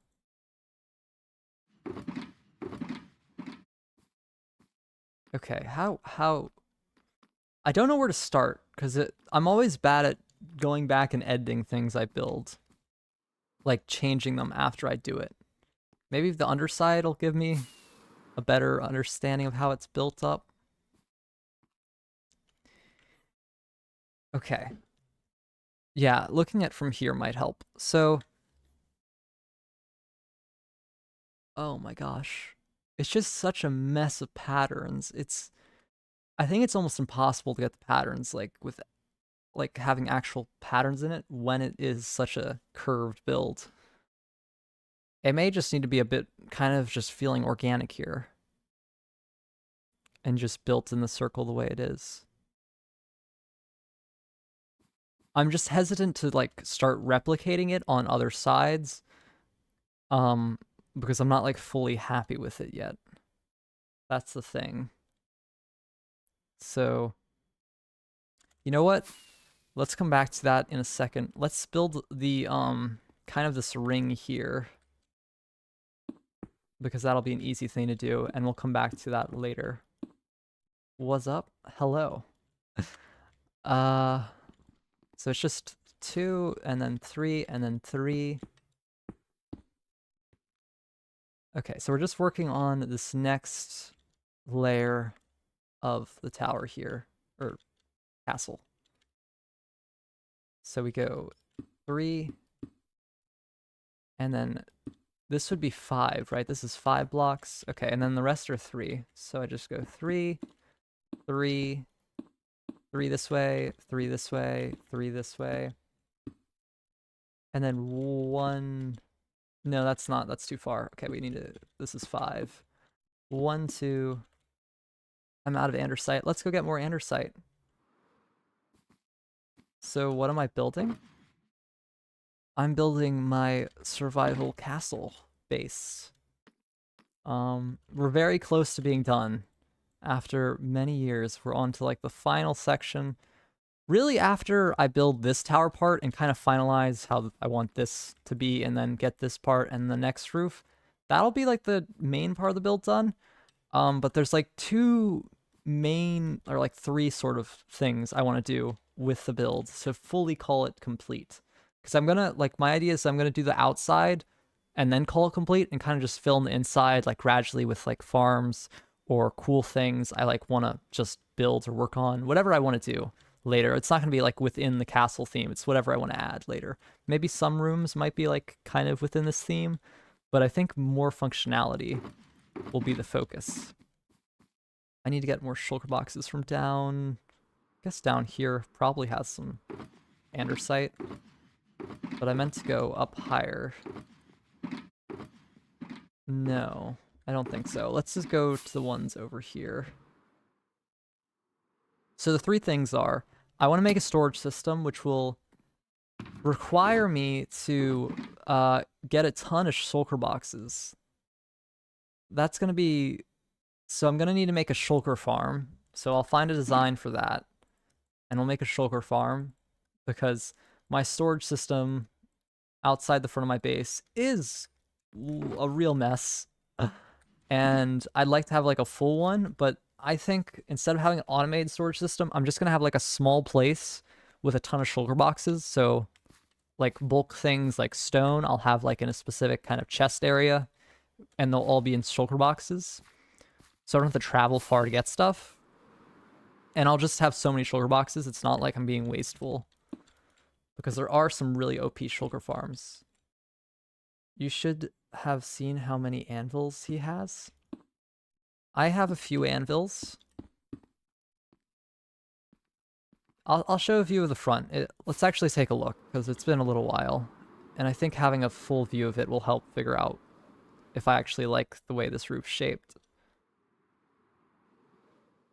Okay, how I don't know where to start because I'm always bad at going back and editing things I build, like changing them after I do it. Maybe the underside will give me a better understanding of how it's built up. Okay. Yeah, looking at from here might help. So, oh my gosh. It's just such a mess of patterns. I think it's almost impossible to get the patterns like with like having actual patterns in it when it is such a curved build. It may just need to be a bit kind of just feeling organic here and just built in the circle the way it is. I'm just hesitant to like start replicating it on other sides because I'm not like fully happy with it yet. That's the thing. So, you know what? Let's come back to that in a second. Let's build the kind of this ring here because that'll be an easy thing to do and we'll come back to that later. What's up? Hello. So it's just 2 and then 3 and then 3. Okay, so we're just working on this next layer of the tower here, or castle. So we go 3, and then this would be 5, right? This is 5 blocks. Okay, and then the rest are 3. So I just go 3, 3, 3 this way, 3 this way, 3 this way. And then 1... No, that's too far. Okay, we need to... This is 5. 1, 2... I'm out of andesite. Let's go get more andesite. So what am I building? I'm building my survival castle base. We're very close to being done. After many years, we're on to like the final section. Really, after I build this tower part and kind of finalize how I want this to be, and then get this part and the next roof, that'll be like the main part of the build done. But there's like 2 main, or like 3 sort of things I want to do with the build to fully call it complete. Because I'm gonna, like, my idea is I'm gonna do the outside and then call it complete and kind of just fill in the inside, like, gradually with like farms or cool things I like want to just build or work on, whatever I want to do later. It's not going to be like within the castle theme. It's whatever I want to add later. Maybe some rooms might be like kind of within this theme, but I think more functionality will be the focus. I need to get more shulker boxes from down, I guess down here probably has some andesite, but I meant to go up higher. No, I don't think so. Let's just go to the ones over here. So the 3 things are, I want to make a storage system which will require me to get a ton of shulker boxes. That's going to be... So I'm going to need to make a shulker farm. So I'll find a design for that. And we'll make a shulker farm. Because my storage system outside the front of my base is a real mess. And I'd like to have like a full one, but I think instead of having an automated storage system, I'm just going to have like a small place with a ton of shulker boxes. So like bulk things like stone, I'll have like in a specific kind of chest area, and they'll all be in shulker boxes. So I don't have to travel far to get stuff. And I'll just have so many shulker boxes, it's not like I'm being wasteful. Because there are some really OP shulker farms. You should have seen how many anvils he has. I have a few anvils. I'll show a view of the front. Let's actually take a look, because it's been a little while. And I think having a full view of it will help figure out if I actually like the way this roof's shaped.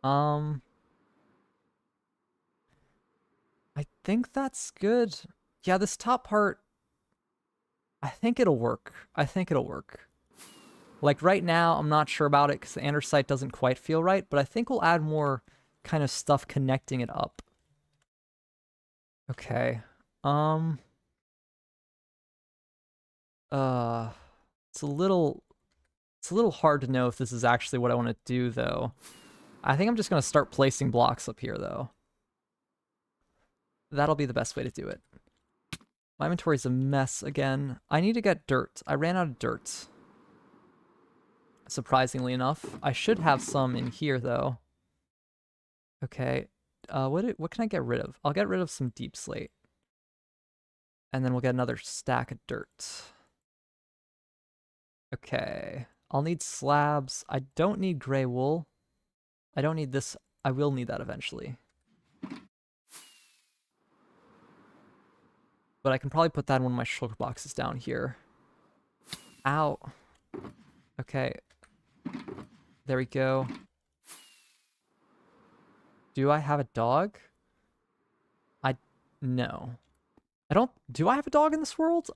I think that's good. Yeah, this top part, I think it'll work. I think it'll work. Like right now, I'm not sure about it because the andesite doesn't quite feel right, but I think we'll add more kind of stuff connecting it up. Okay. It's a little hard to know if this is actually what I want to do though. I think I'm just going to start placing blocks up here though. That'll be the best way to do it. My inventory's a mess again. I need to get dirt. I ran out of dirt. Surprisingly enough. I should have some in here though. Okay. What can I get rid of? I'll get rid of some deep slate. And then we'll get another stack of dirt. Okay. I'll need slabs. I don't need gray wool. I don't need this. I will need that eventually. But I can probably put that in one of my shulker boxes down here. Ow. Okay. There we go. Do I have a dog? No. Do I have a dog in this world?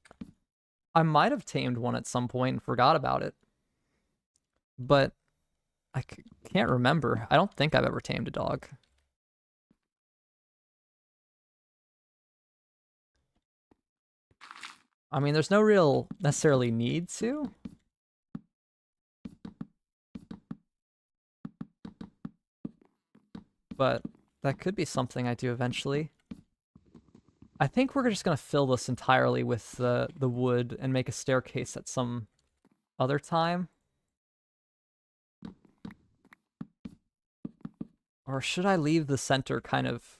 I might have tamed one at some point and forgot about it. But I can't remember. I don't think I've ever tamed a dog. I mean, there's no real necessarily need to. But that could be something I do eventually. I think we're just going to fill this entirely with the wood and make a staircase at some other time. Or should I leave the center kind of...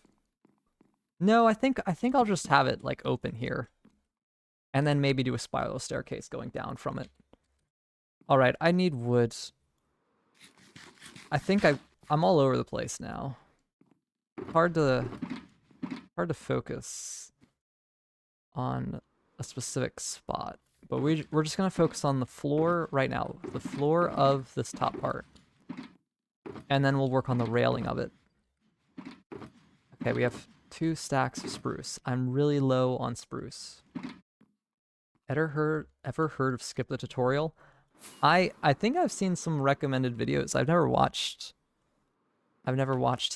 No, I think I'll just have it like open here. And then maybe do a spiral staircase going down from it. Alright, I need wood. I think I'm all over the place now. hard to focus on a specific spot. But we're just gonna focus on the floor right now, the floor of this top part. And then we'll work on the railing of it. Okay, we have 2 stacks of spruce. I'm really low on spruce. Ever heard of Skip the Tutorial? I think I've seen some recommended videos. I've never watched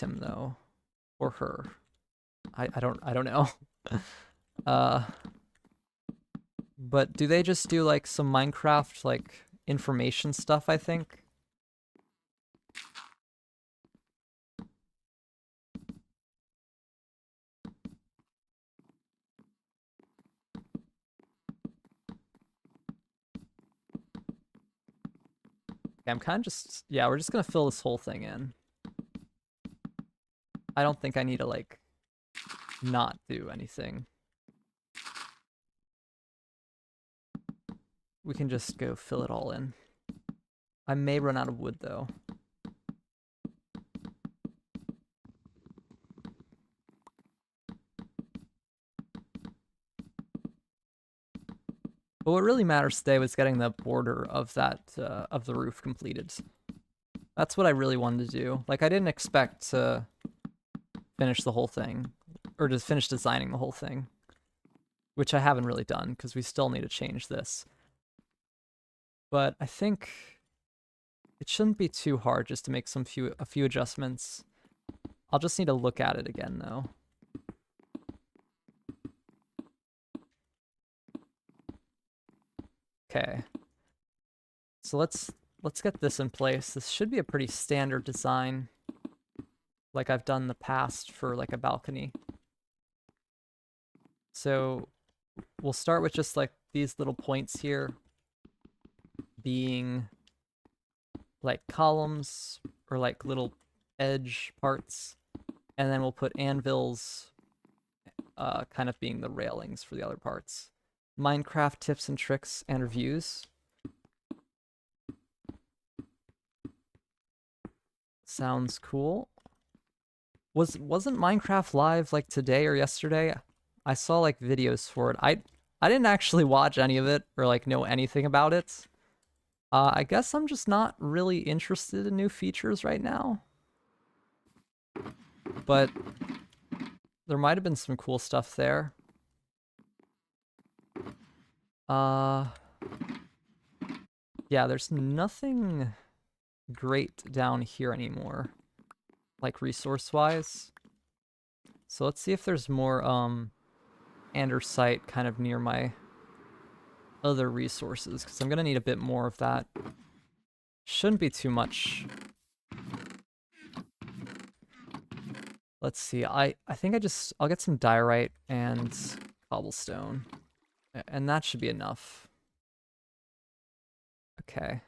him though. Or her. I don't know. But do they just do like some Minecraft like information stuff, I think? Okay, I'm kind of just, yeah, we're just gonna fill this whole thing in. I don't think I need to like not do anything. We can just go fill it all in. I may run out of wood though. But what really matters today was getting the border of that of the roof completed. That's what I really wanted to do. Like I didn't expect to finish the whole thing, or to finish designing the whole thing, which I haven't really done because we still need to change this. But I think it shouldn't be too hard just to make a few adjustments. I'll just need to look at it again though. Okay. So let's get this in place. This should be a pretty standard design, like I've done in the past for like a balcony. So we'll start with just like these little points here being like columns or like little edge parts, and then we'll put anvils kind of being the railings for the other parts. Minecraft tips and tricks and reviews. Sounds cool. Wasn't Minecraft live like today or yesterday? I saw like videos for it. I didn't actually watch any of it or like know anything about it. I guess I'm just not really interested in new features right now. But there might have been some cool stuff there. Yeah, there's nothing great down here anymore, like resource-wise. So let's see if there's more andesite kind of near my other resources, because I'm gonna need a bit more of that. Shouldn't be too much. Let's see, I think I'll get some diorite and cobblestone, and that should be enough. Okay.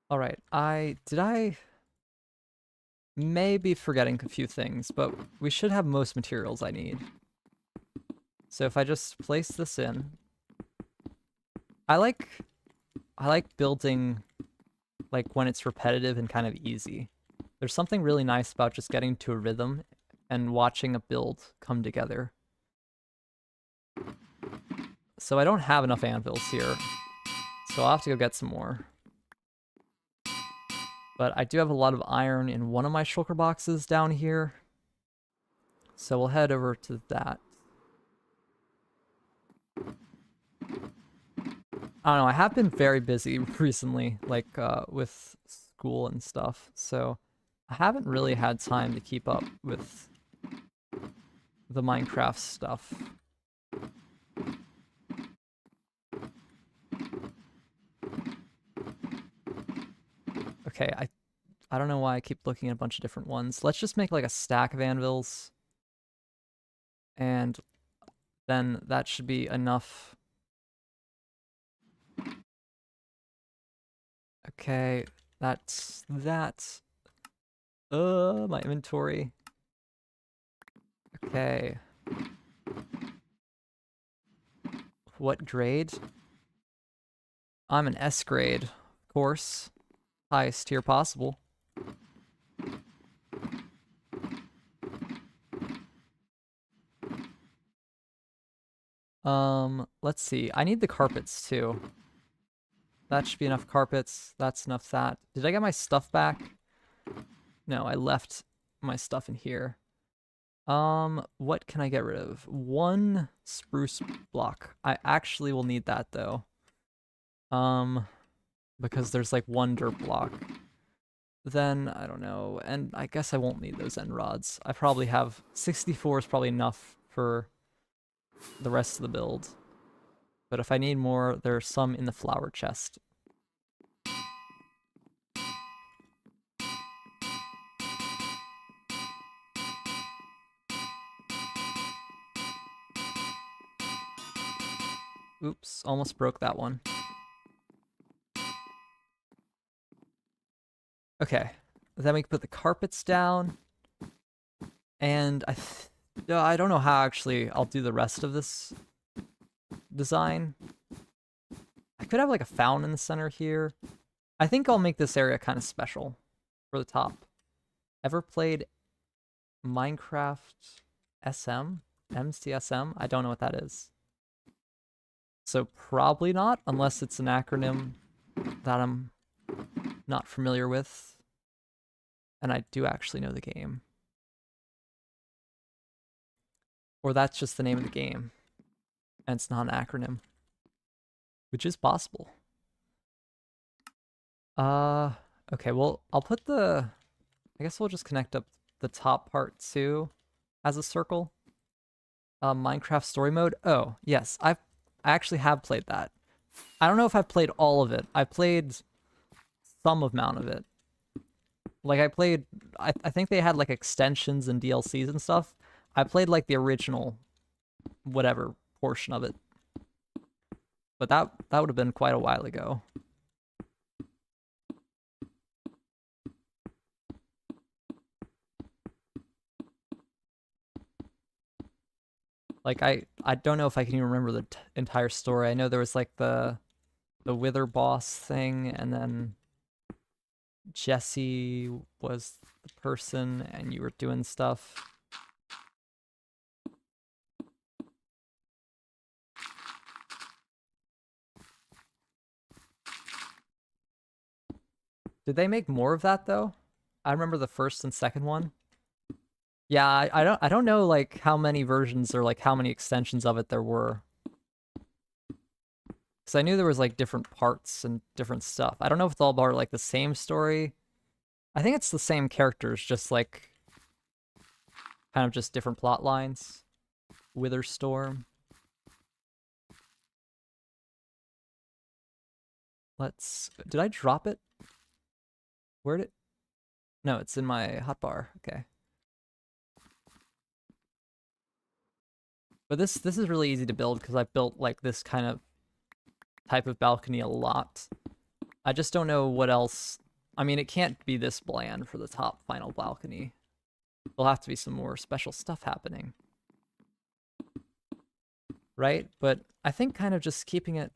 All right, I may be forgetting a few things, but we should have most materials I need. So if I just place this in, I like building like when it's repetitive and kind of easy. There's something really nice about just getting to a rhythm and watching a build come together. So I don't have enough anvils here, so I'll have to go get some more. But I do have a lot of iron in one of my shulker boxes down here, so we'll head over to that. I don't know, I have been very busy recently, like with school and stuff, so I haven't really had time to keep up with the Minecraft stuff. Okay, I don't know why I keep looking at a bunch of different ones. Let's just make like a stack of anvils, and then that should be enough. Okay, that's that. My inventory. Okay. what grade? I'm an S grade, of course. Highest tier possible. Let's see. I need the carpets too. That should be enough carpets. That's enough that. Did I get my stuff back? No, I left my stuff in here. What can I get rid of? One spruce block. I actually will need that though. Because there's like one dirt block. Then, I don't know, and I guess I won't need those end rods. I probably have 64 is probably enough for the rest of the build. But if I need more, there's some in the flower chest. Oops, almost broke that one. Okay, then we can put the carpets down. And I don't know how actually I'll do the rest of this design. I could have like a fountain in the center here. I think I'll make this area kind of special for the top. Ever played Minecraft SM? MCSM? I don't know what that is. So probably not, unless it's an acronym that I'm not familiar with. And I do actually know the game. Or that's just the name of the game. And it's not an acronym. Which is possible. Okay, well, I'll put I guess we'll just connect up the top part too as a circle. Minecraft story mode. Oh, yes, I actually have played that. I don't know if I've played all of it. I played some amount of it. Like I think they had like extensions and DLCs and stuff. I played like the original, whatever portion of it. But that would have been quite a while ago. Like I don't know if I can even remember the entire story. I know there was like the Wither boss thing, and then Jesse was the person, and you were doing stuff. Did they make more of that though? I remember the first and second one. Yeah, I don't know like how many versions or like how many extensions of it there were. Because I knew there was like different parts and different stuff. I don't know if it's all about like the same story. I think it's the same characters, just like kind of just different plot lines. Witherstorm. Did I drop it? Where did? No, it's in my hotbar. Okay. But this is really easy to build because I've built like this kind of type of balcony a lot. I just don't know what else. I mean, it can't be this bland for the top final balcony. There'll have to be some more special stuff happening. Right? But I think kind of just keeping it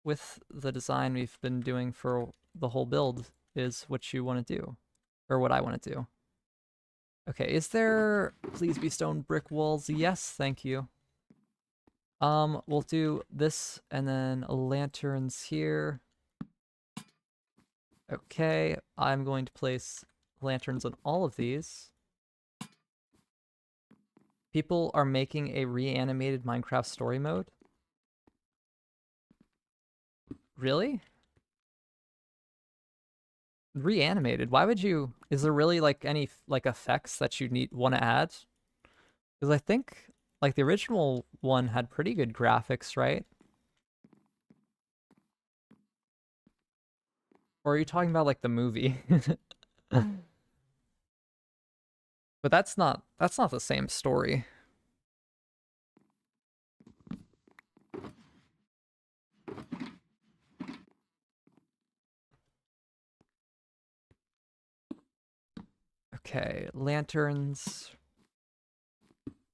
with the design we've been doing for the whole build is what you want to do. Or what I want to do. Okay, is there please be stone brick walls? Yes, thank you. We'll do this and then lanterns here. Okay, I'm going to place lanterns on all of these. People are making a reanimated Minecraft story mode. Really? Reanimated? Why would you? Is there really like any like effects that you want to add? Because I think like the original one had pretty good graphics, right? Or are you talking about like the movie? But that's not the same story. Okay, lanterns.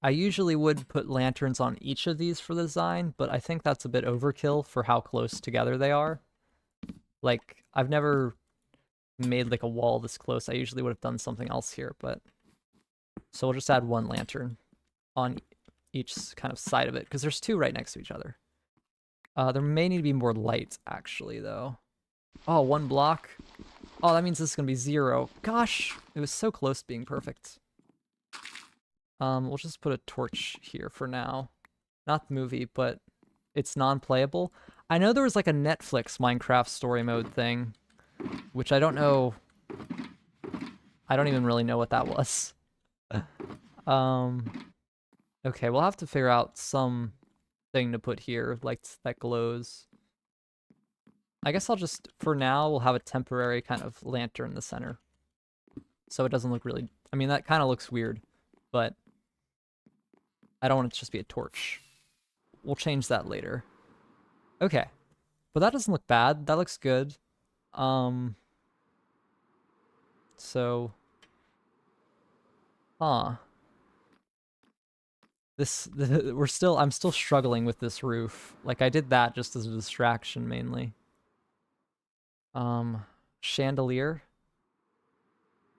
I usually would put lanterns on each of these for the design, but I think that's a bit overkill for how close together they are. Like, I've never made like a wall this close. I usually would have done something else here, but so we'll just add one lantern on each kind of side of it because there's two right next to each other. There may need to be more light actually though. Oh, one block. Oh, that means this is gonna be 0. Gosh, it was so close to being perfect. We'll just put a torch here for now. Not the movie, but it's non-playable. I know there was like a Netflix Minecraft story mode thing, which I don't know. I don't even really know what that was. Okay, we'll have to figure out some thing to put here, like that glows. I guess I'll just, for now, we'll have a temporary kind of lantern in the center. So it doesn't look really, I mean, that kind of looks weird, but I don't want it to just be a torch. We'll change that later. Okay, but that doesn't look bad. That looks good. So, I'm still struggling with this roof. Like I did that just as a distraction mainly. Chandelier.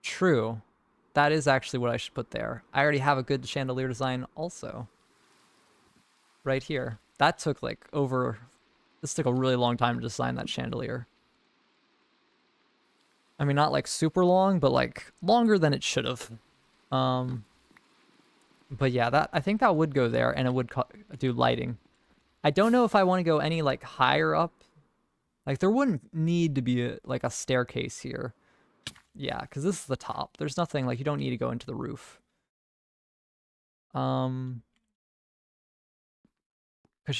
True. That is actually what I should put there. I already have a good chandelier design also. Right here. That took like this took a really long time to design that chandelier. I mean, not like super long, but like longer than it should have. But yeah, I think that would go there and it would do lighting. I don't know if I want to go any like higher up. Like there wouldn't need to be like a staircase here. Yeah, because this is the top. There's nothing like you don't need to go into the roof. Because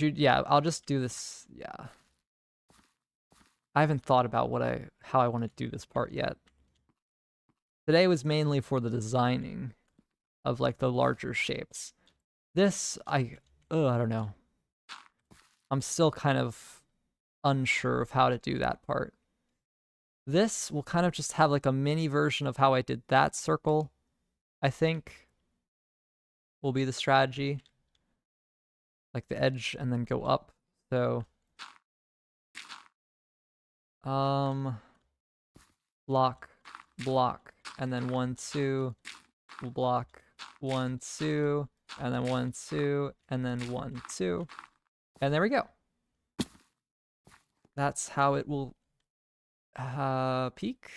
yeah, I'll just do this. Yeah. I haven't thought about how I want to do this part yet. Today was mainly for the designing of like the larger shapes. This, I don't know. I'm still kind of unsure of how to do that part. This will kind of just have like a mini version of how I did that circle, I think, will be the strategy. Like the edge and then go up. So, block, block, and then 1, 2, block, 1, 2, and then 1, 2, and then 1, 2. And there we go. That's how it will peak?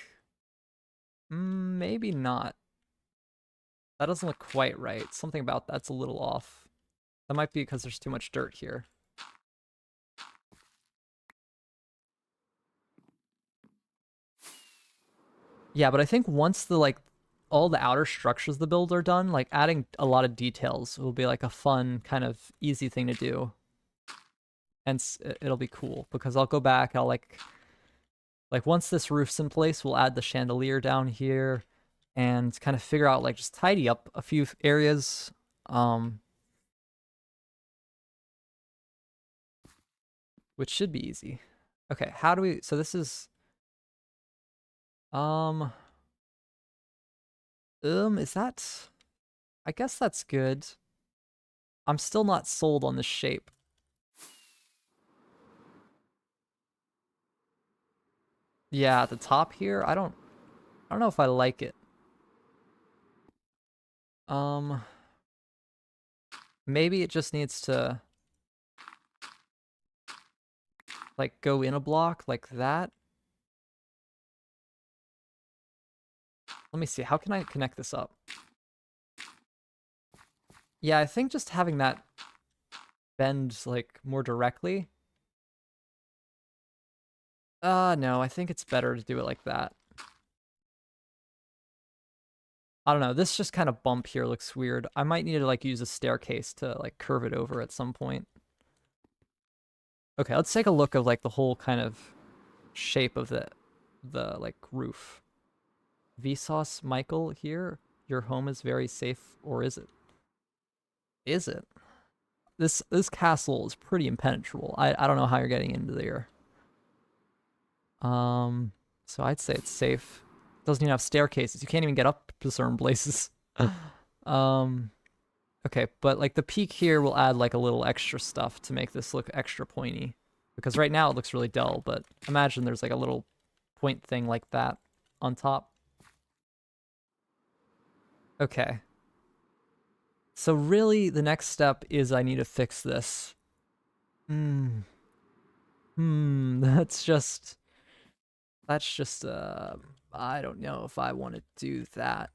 Maybe not. That doesn't look quite right. Something about that's a little off. That might be because there's too much dirt here. Yeah, but I think once all the outer structures of the build are done, like adding a lot of details will be like a fun kind of easy thing to do. And it'll be cool because I'll go back, I'll like once this roof's in place, we'll add the chandelier down here and kind of figure out like just tidy up a few areas. Which should be easy. Okay, how do we, so this is, is that, I guess that's good. I'm still not sold on the shape. Yeah, at the top here, I don't know if I like it. Maybe it just needs to like go in a block like that. Let me see, how can I connect this up? Yeah, I think just having that bend like more directly. No, I think it's better to do it like that. I don't know, this just kind of bump here looks weird. I might need to like use a staircase to like curve it over at some point. Okay, let's take a look of like the whole kind of shape of the like roof. Vsauce Michael here. Your home is very safe, or is it? Is it? This castle is pretty impenetrable. I don't know how you're getting into there. So I'd say it's safe. Doesn't even have staircases. You can't even get up to certain places. Okay, but like the peak here will add like a little extra stuff to make this look extra pointy. Because right now it looks really dull, but imagine there's like a little point thing like that on top. Okay. So really the next step is I need to fix this. That's just I don't know if I want to do that.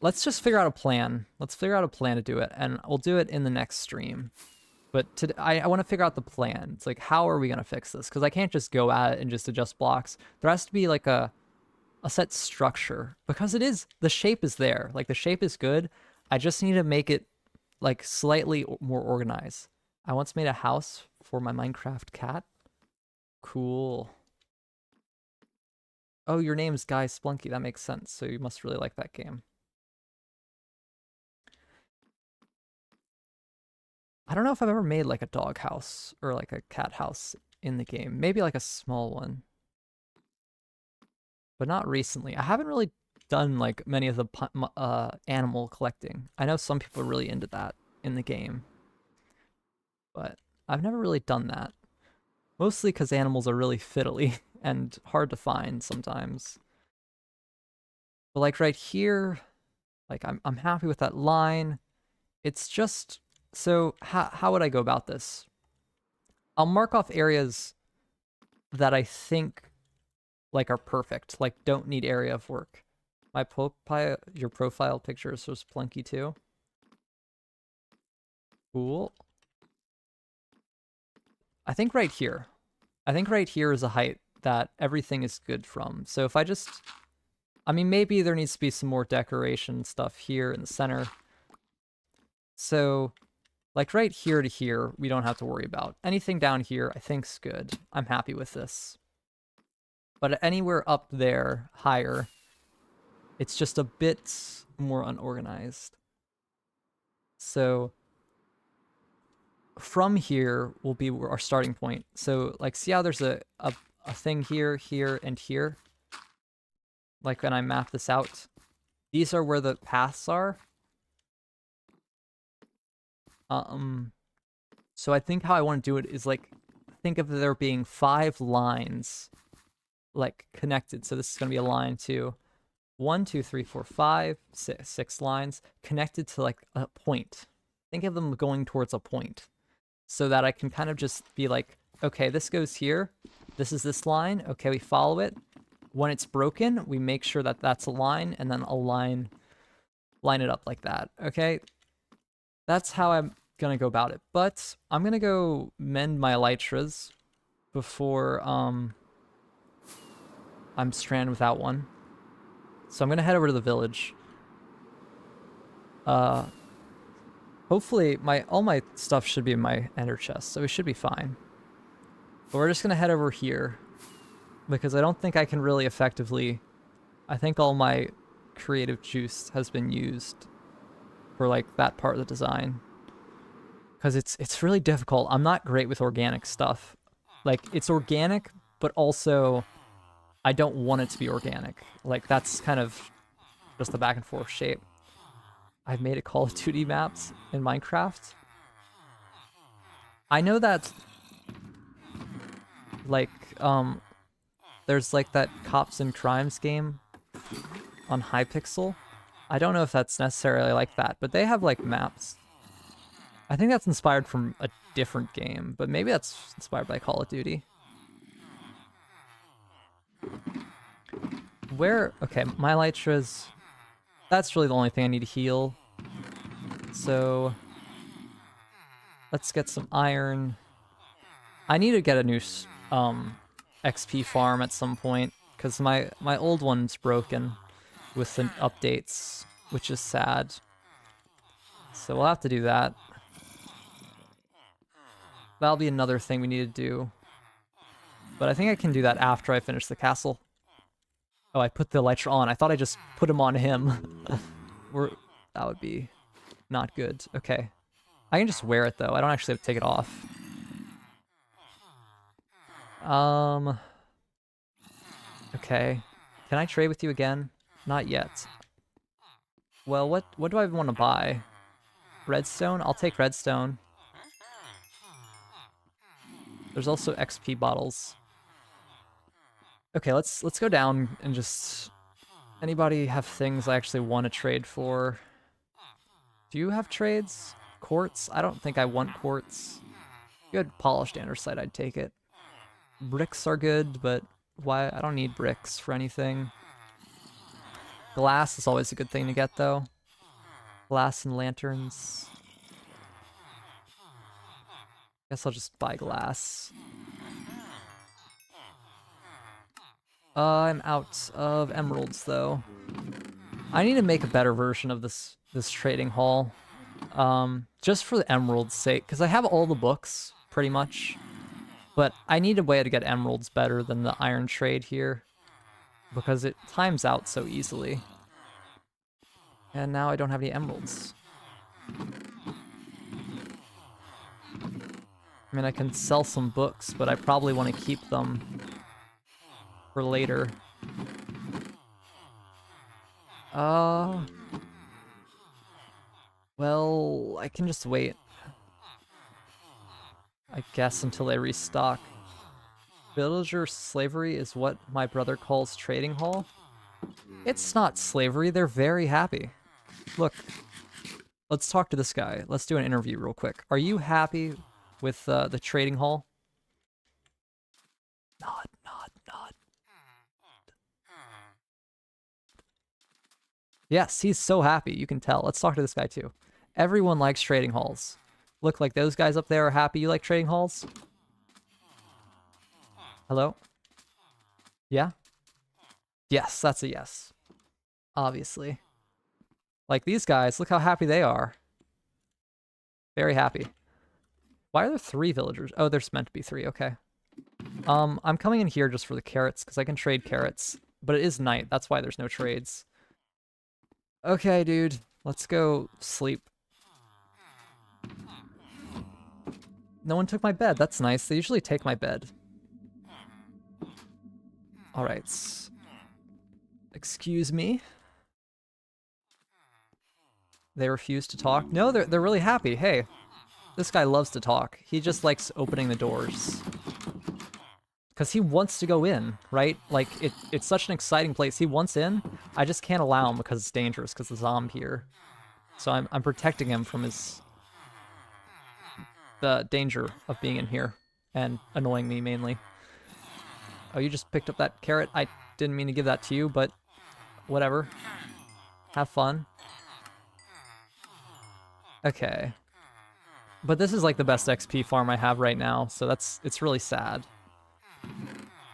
Let's just figure out a plan. Let's figure out a plan to do it, and we'll do it in the next stream. But today, I want to figure out the plan. It's like, how are we going to fix this? Because I can't just go at it and just adjust blocks. There has to be like a set structure. Because the shape is there. Like, the shape is good. I just need to make it, like, slightly more organized. I once made a house for my Minecraft cat. Cool. Oh, your name's Guy Splunky. That makes sense. So you must really like that game. I don't know if I've ever made like a dog house or like a cat house in the game. Maybe like a small one. But not recently. I haven't really done like many of the animal collecting. I know some people are really into that in the game. But I've never really done that. Mostly because animals are really fiddly and hard to find sometimes. But like right here, like I'm happy with that line. It's just, so how would I go about this? I'll mark off areas that I think like are perfect, like don't need area of work. Your profile picture is so Splunky too. Cool. I think right here is a height that everything is good from. So if I mean, maybe there needs to be some more decoration stuff here in the center. So like right here to here, we don't have to worry about. Anything down here, I think's good. I'm happy with this. But anywhere up there, higher, it's just a bit more unorganized. So from here will be our starting point. So like, see how there's a thing here, here, and here? Like when I map this out, these are where the paths are. So I think how I want to do it is like, think of there being 5 lines like connected. So this is going to be a line to 1, 2, 3, 4, 5, 6 lines connected to like a point. Think of them going towards a point so that I can kind of just be like, okay, this goes here. This is this line. Okay, we follow it. When it's broken, we make sure that that's a line and then line it up like that. Okay, that's how I'm gonna go about it. But I'm gonna go mend my elytras before I'm stranded without one. So I'm gonna head over to the village. Hopefully all my stuff should be in my ender chest, so we should be fine. But we're just gonna head over here because I don't think I can really effectively. I think all my creative juice has been used for like that part of the design. Because it's really difficult. I'm not great with organic stuff. Like, it's organic, but also I don't want it to be organic. Like, that's kind of just the back and forth shape. I've made a Call of Duty maps in Minecraft. I know that, like, there's like that Cops and Crimes game on Hypixel. I don't know if that's necessarily like that, but they have like maps. I think that's inspired from a different game, but maybe that's inspired by Call of Duty. Okay, my elytras, that's really the only thing I need to heal. So let's get some iron. I need to get a new XP farm at some point because my old one's broken with the updates, which is sad. So we'll have to do that. That'll be another thing we need to do. But I think I can do that after I finish the castle. Oh, I put the elytra on. I thought I just put him on him. That would be not good. Okay. I can just wear it, though. I don't actually have to take it off. Okay. Can I trade with you again? Not yet. Well, what do I want to buy? Redstone? I'll take redstone. There's also XP bottles. Okay, let's go down and just... Anybody have things I actually want to trade for? Do you have trades? Quartz? I don't think I want quartz. If you had polished andesite, I'd take it. Bricks are good, but why? I don't need bricks for anything. Glass is always a good thing to get, though. Glass and lanterns. Guess I'll just buy glass. I'm out of emeralds, though. I need to make a better version of this trading hall. Just for the emeralds' sake, because I have all the books, pretty much. But I need a way to get emeralds better than the iron trade here, because it times out so easily. And now I don't have any emeralds. I mean, I can sell some books, but I probably want to keep them for later. Well, I can just wait. I guess until they restock. Villager slavery is what my brother calls trading hall. It's not slavery, they're very happy. Look, let's talk to this guy. Let's do an interview real quick. Are you happy with the trading hall? Nod, nod, nod. Yes, he's so happy, you can tell. Let's talk to this guy too. Everyone likes trading halls. Look, like those guys up there are happy you like trading halls? Hello? Yeah? Yes, that's a yes. Obviously. Like these guys, look how happy they are. Very happy. Why are there 3 villagers? Oh, there's meant to be 3, okay. I'm coming in here just for the carrots, because I can trade carrots. But it is night, that's why there's no trades. Okay, dude. Let's go sleep. No one took my bed. That's nice. They usually take my bed. Alright. Excuse me. They refuse to talk. No, they're really happy. Hey, this guy loves to talk. He just likes opening the doors. Because he wants to go in, right? Like, it's such an exciting place. He wants in. I just can't allow him because it's dangerous because the zombie here. So I'm protecting him from the danger of being in here and annoying me mainly. Oh, you just picked up that carrot? I didn't mean to give that to you, but whatever. Have fun. Okay. But this is like the best XP farm I have right now, so it's really sad.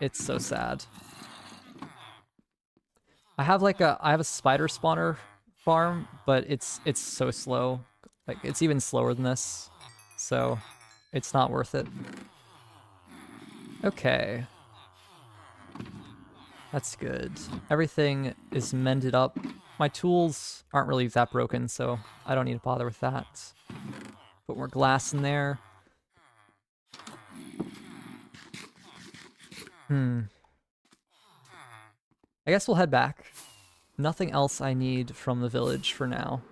It's so sad. I have a spider spawner farm, but it's so slow. Like it's even slower than this. So it's not worth it. Okay. That's good. Everything is mended up. My tools aren't really that broken, so I don't need to bother with that. Put more glass in there. I guess we'll head back. Nothing else I need from the village for now.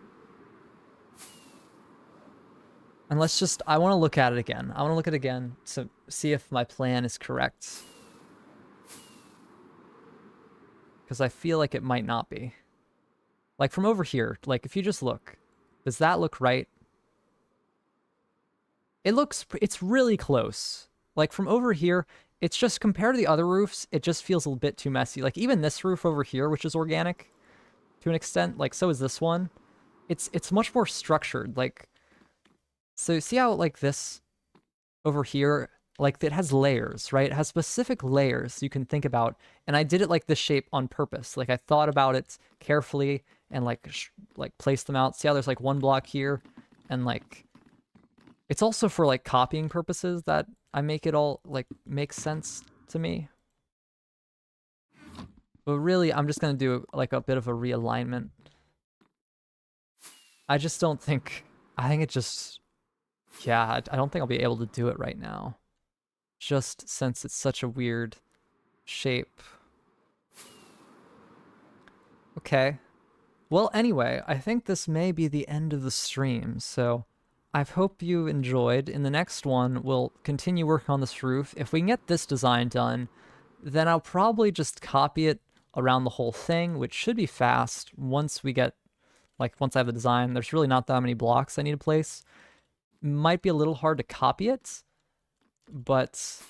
And let's just... I want to look at it again. I want to look at it again to see if my plan is correct. Because I feel like it might not be. Like from over here, like if you just look, does that look right? It's really close. Like from over here, it's just compared to the other roofs, it just feels a bit too messy. Like even this roof over here, which is organic to an extent, like so is this one. It's much more structured. Like, so see how like this over here, like it has layers, right? It has specific layers you can think about. And I did it like this shape on purpose. Like I thought about it carefully and like placed them out. See how there's like one block here and like, it's also for like copying purposes that I make it all like make sense to me. But really, I'm just gonna do like a bit of a realignment. I just don't think, I think it just, yeah, I don't think I'll be able to do it right now. Just since it's such a weird shape. Okay. Well, anyway, I think this may be the end of the stream, so I hope you enjoyed. In the next one, we'll continue working on this roof. If we can get this design done, then I'll probably just copy it around the whole thing, which should be fast once we get, like, once I have the design. There's really not that many blocks I need to place. Might be a little hard to copy it, but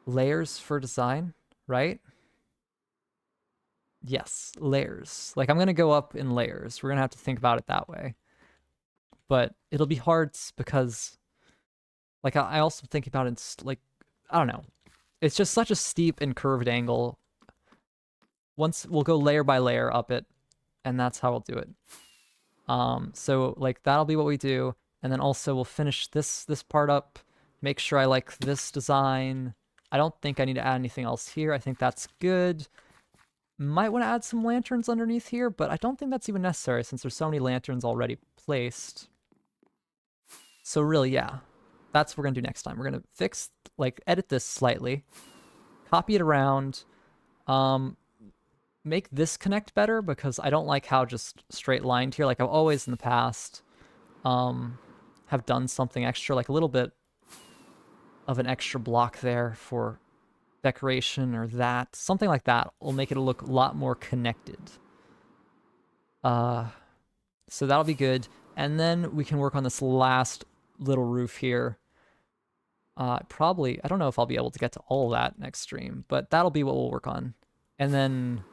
layers for design, right? Yes, layers. Like, I'm going to go up in layers. We're going to have to think about it that way. But it'll be hard because, like, I also think about it, like, I don't know. It's just such a steep and curved angle. Once we'll go layer by layer up it, and that's how we'll do it. So, like, that'll be what we do. And then also we'll finish this part up, make sure I like this design. I don't think I need to add anything else here. I think that's good. Might want to add some lanterns underneath here, but I don't think that's even necessary since there's so many lanterns already placed. So really, yeah, that's what we're going to do next time. We're going to fix, like, edit this slightly, copy it around, make this connect better because I don't like how just straight lined here. Like I've always in the past have done something extra, like a little bit of an extra block there for decoration or that. Something like that will make it look a lot more connected. So that'll be good. And then we can work on this last little roof here. Probably, I don't know if I'll be able to get to all of that next stream, but that'll be what we'll work on. And then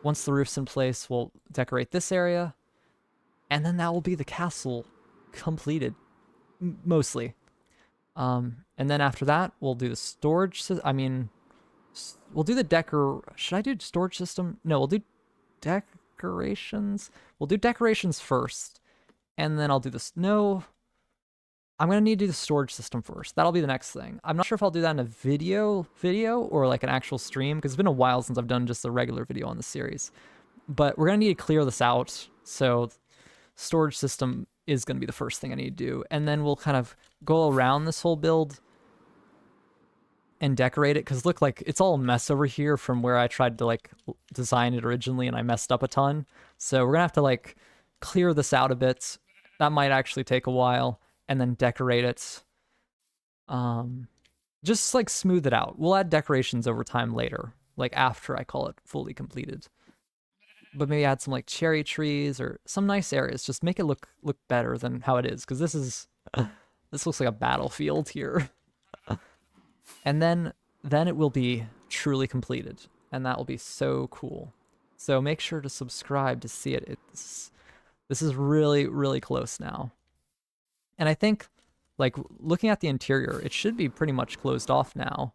once the roof's in place, we'll decorate this area. And then that will be the castle completed, mostly. And then after that, we'll do the storage. We'll do the should I do storage system? No, we'll do decorations. We'll do decorations first. And then I'll do this. No, I'm going to need to do the storage system first. That'll be the next thing. I'm not sure if I'll do that in a video or like an actual stream because it's been a while since I've done just a regular video on this series. But we're going to need to clear this out. So storage system is going to be the first thing I need to do. And then we'll kind of go around this whole build and decorate it because look, like it's all a mess over here from where I tried to like design it originally and I messed up a ton. So we're going to have to like clear this out a bit. That might actually take a while. And then decorate it. Just like smooth it out. We'll add decorations over time later, like after I call it fully completed. But maybe add some like cherry trees or some nice areas. Just make it look better than how it is, because this looks like a battlefield here. And then it will be truly completed, and that will be so cool. So make sure to subscribe to see it. This is really, really close now. And I think, like, looking at the interior, it should be pretty much closed off now.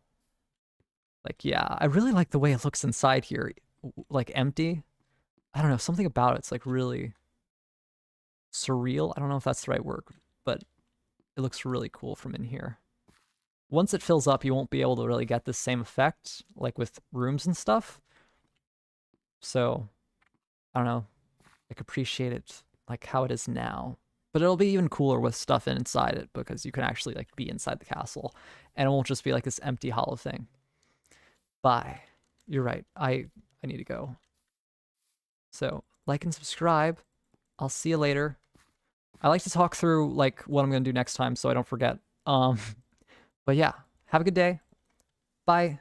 Like, yeah, I really like the way it looks inside here. Like, empty. I don't know, something about it's, like, really surreal. I don't know if that's the right word, but it looks really cool from in here. Once it fills up, you won't be able to really get the same effect, like with rooms and stuff. So, I don't know, like, appreciate it, like, how it is now. But it'll be even cooler with stuff inside it because you can actually like be inside the castle and it won't just be like this empty hollow thing. Bye. You're right. I need to go. So like and subscribe. I'll see you later. I like to talk through like what I'm going to do next time so I don't forget. But yeah, have a good day. Bye.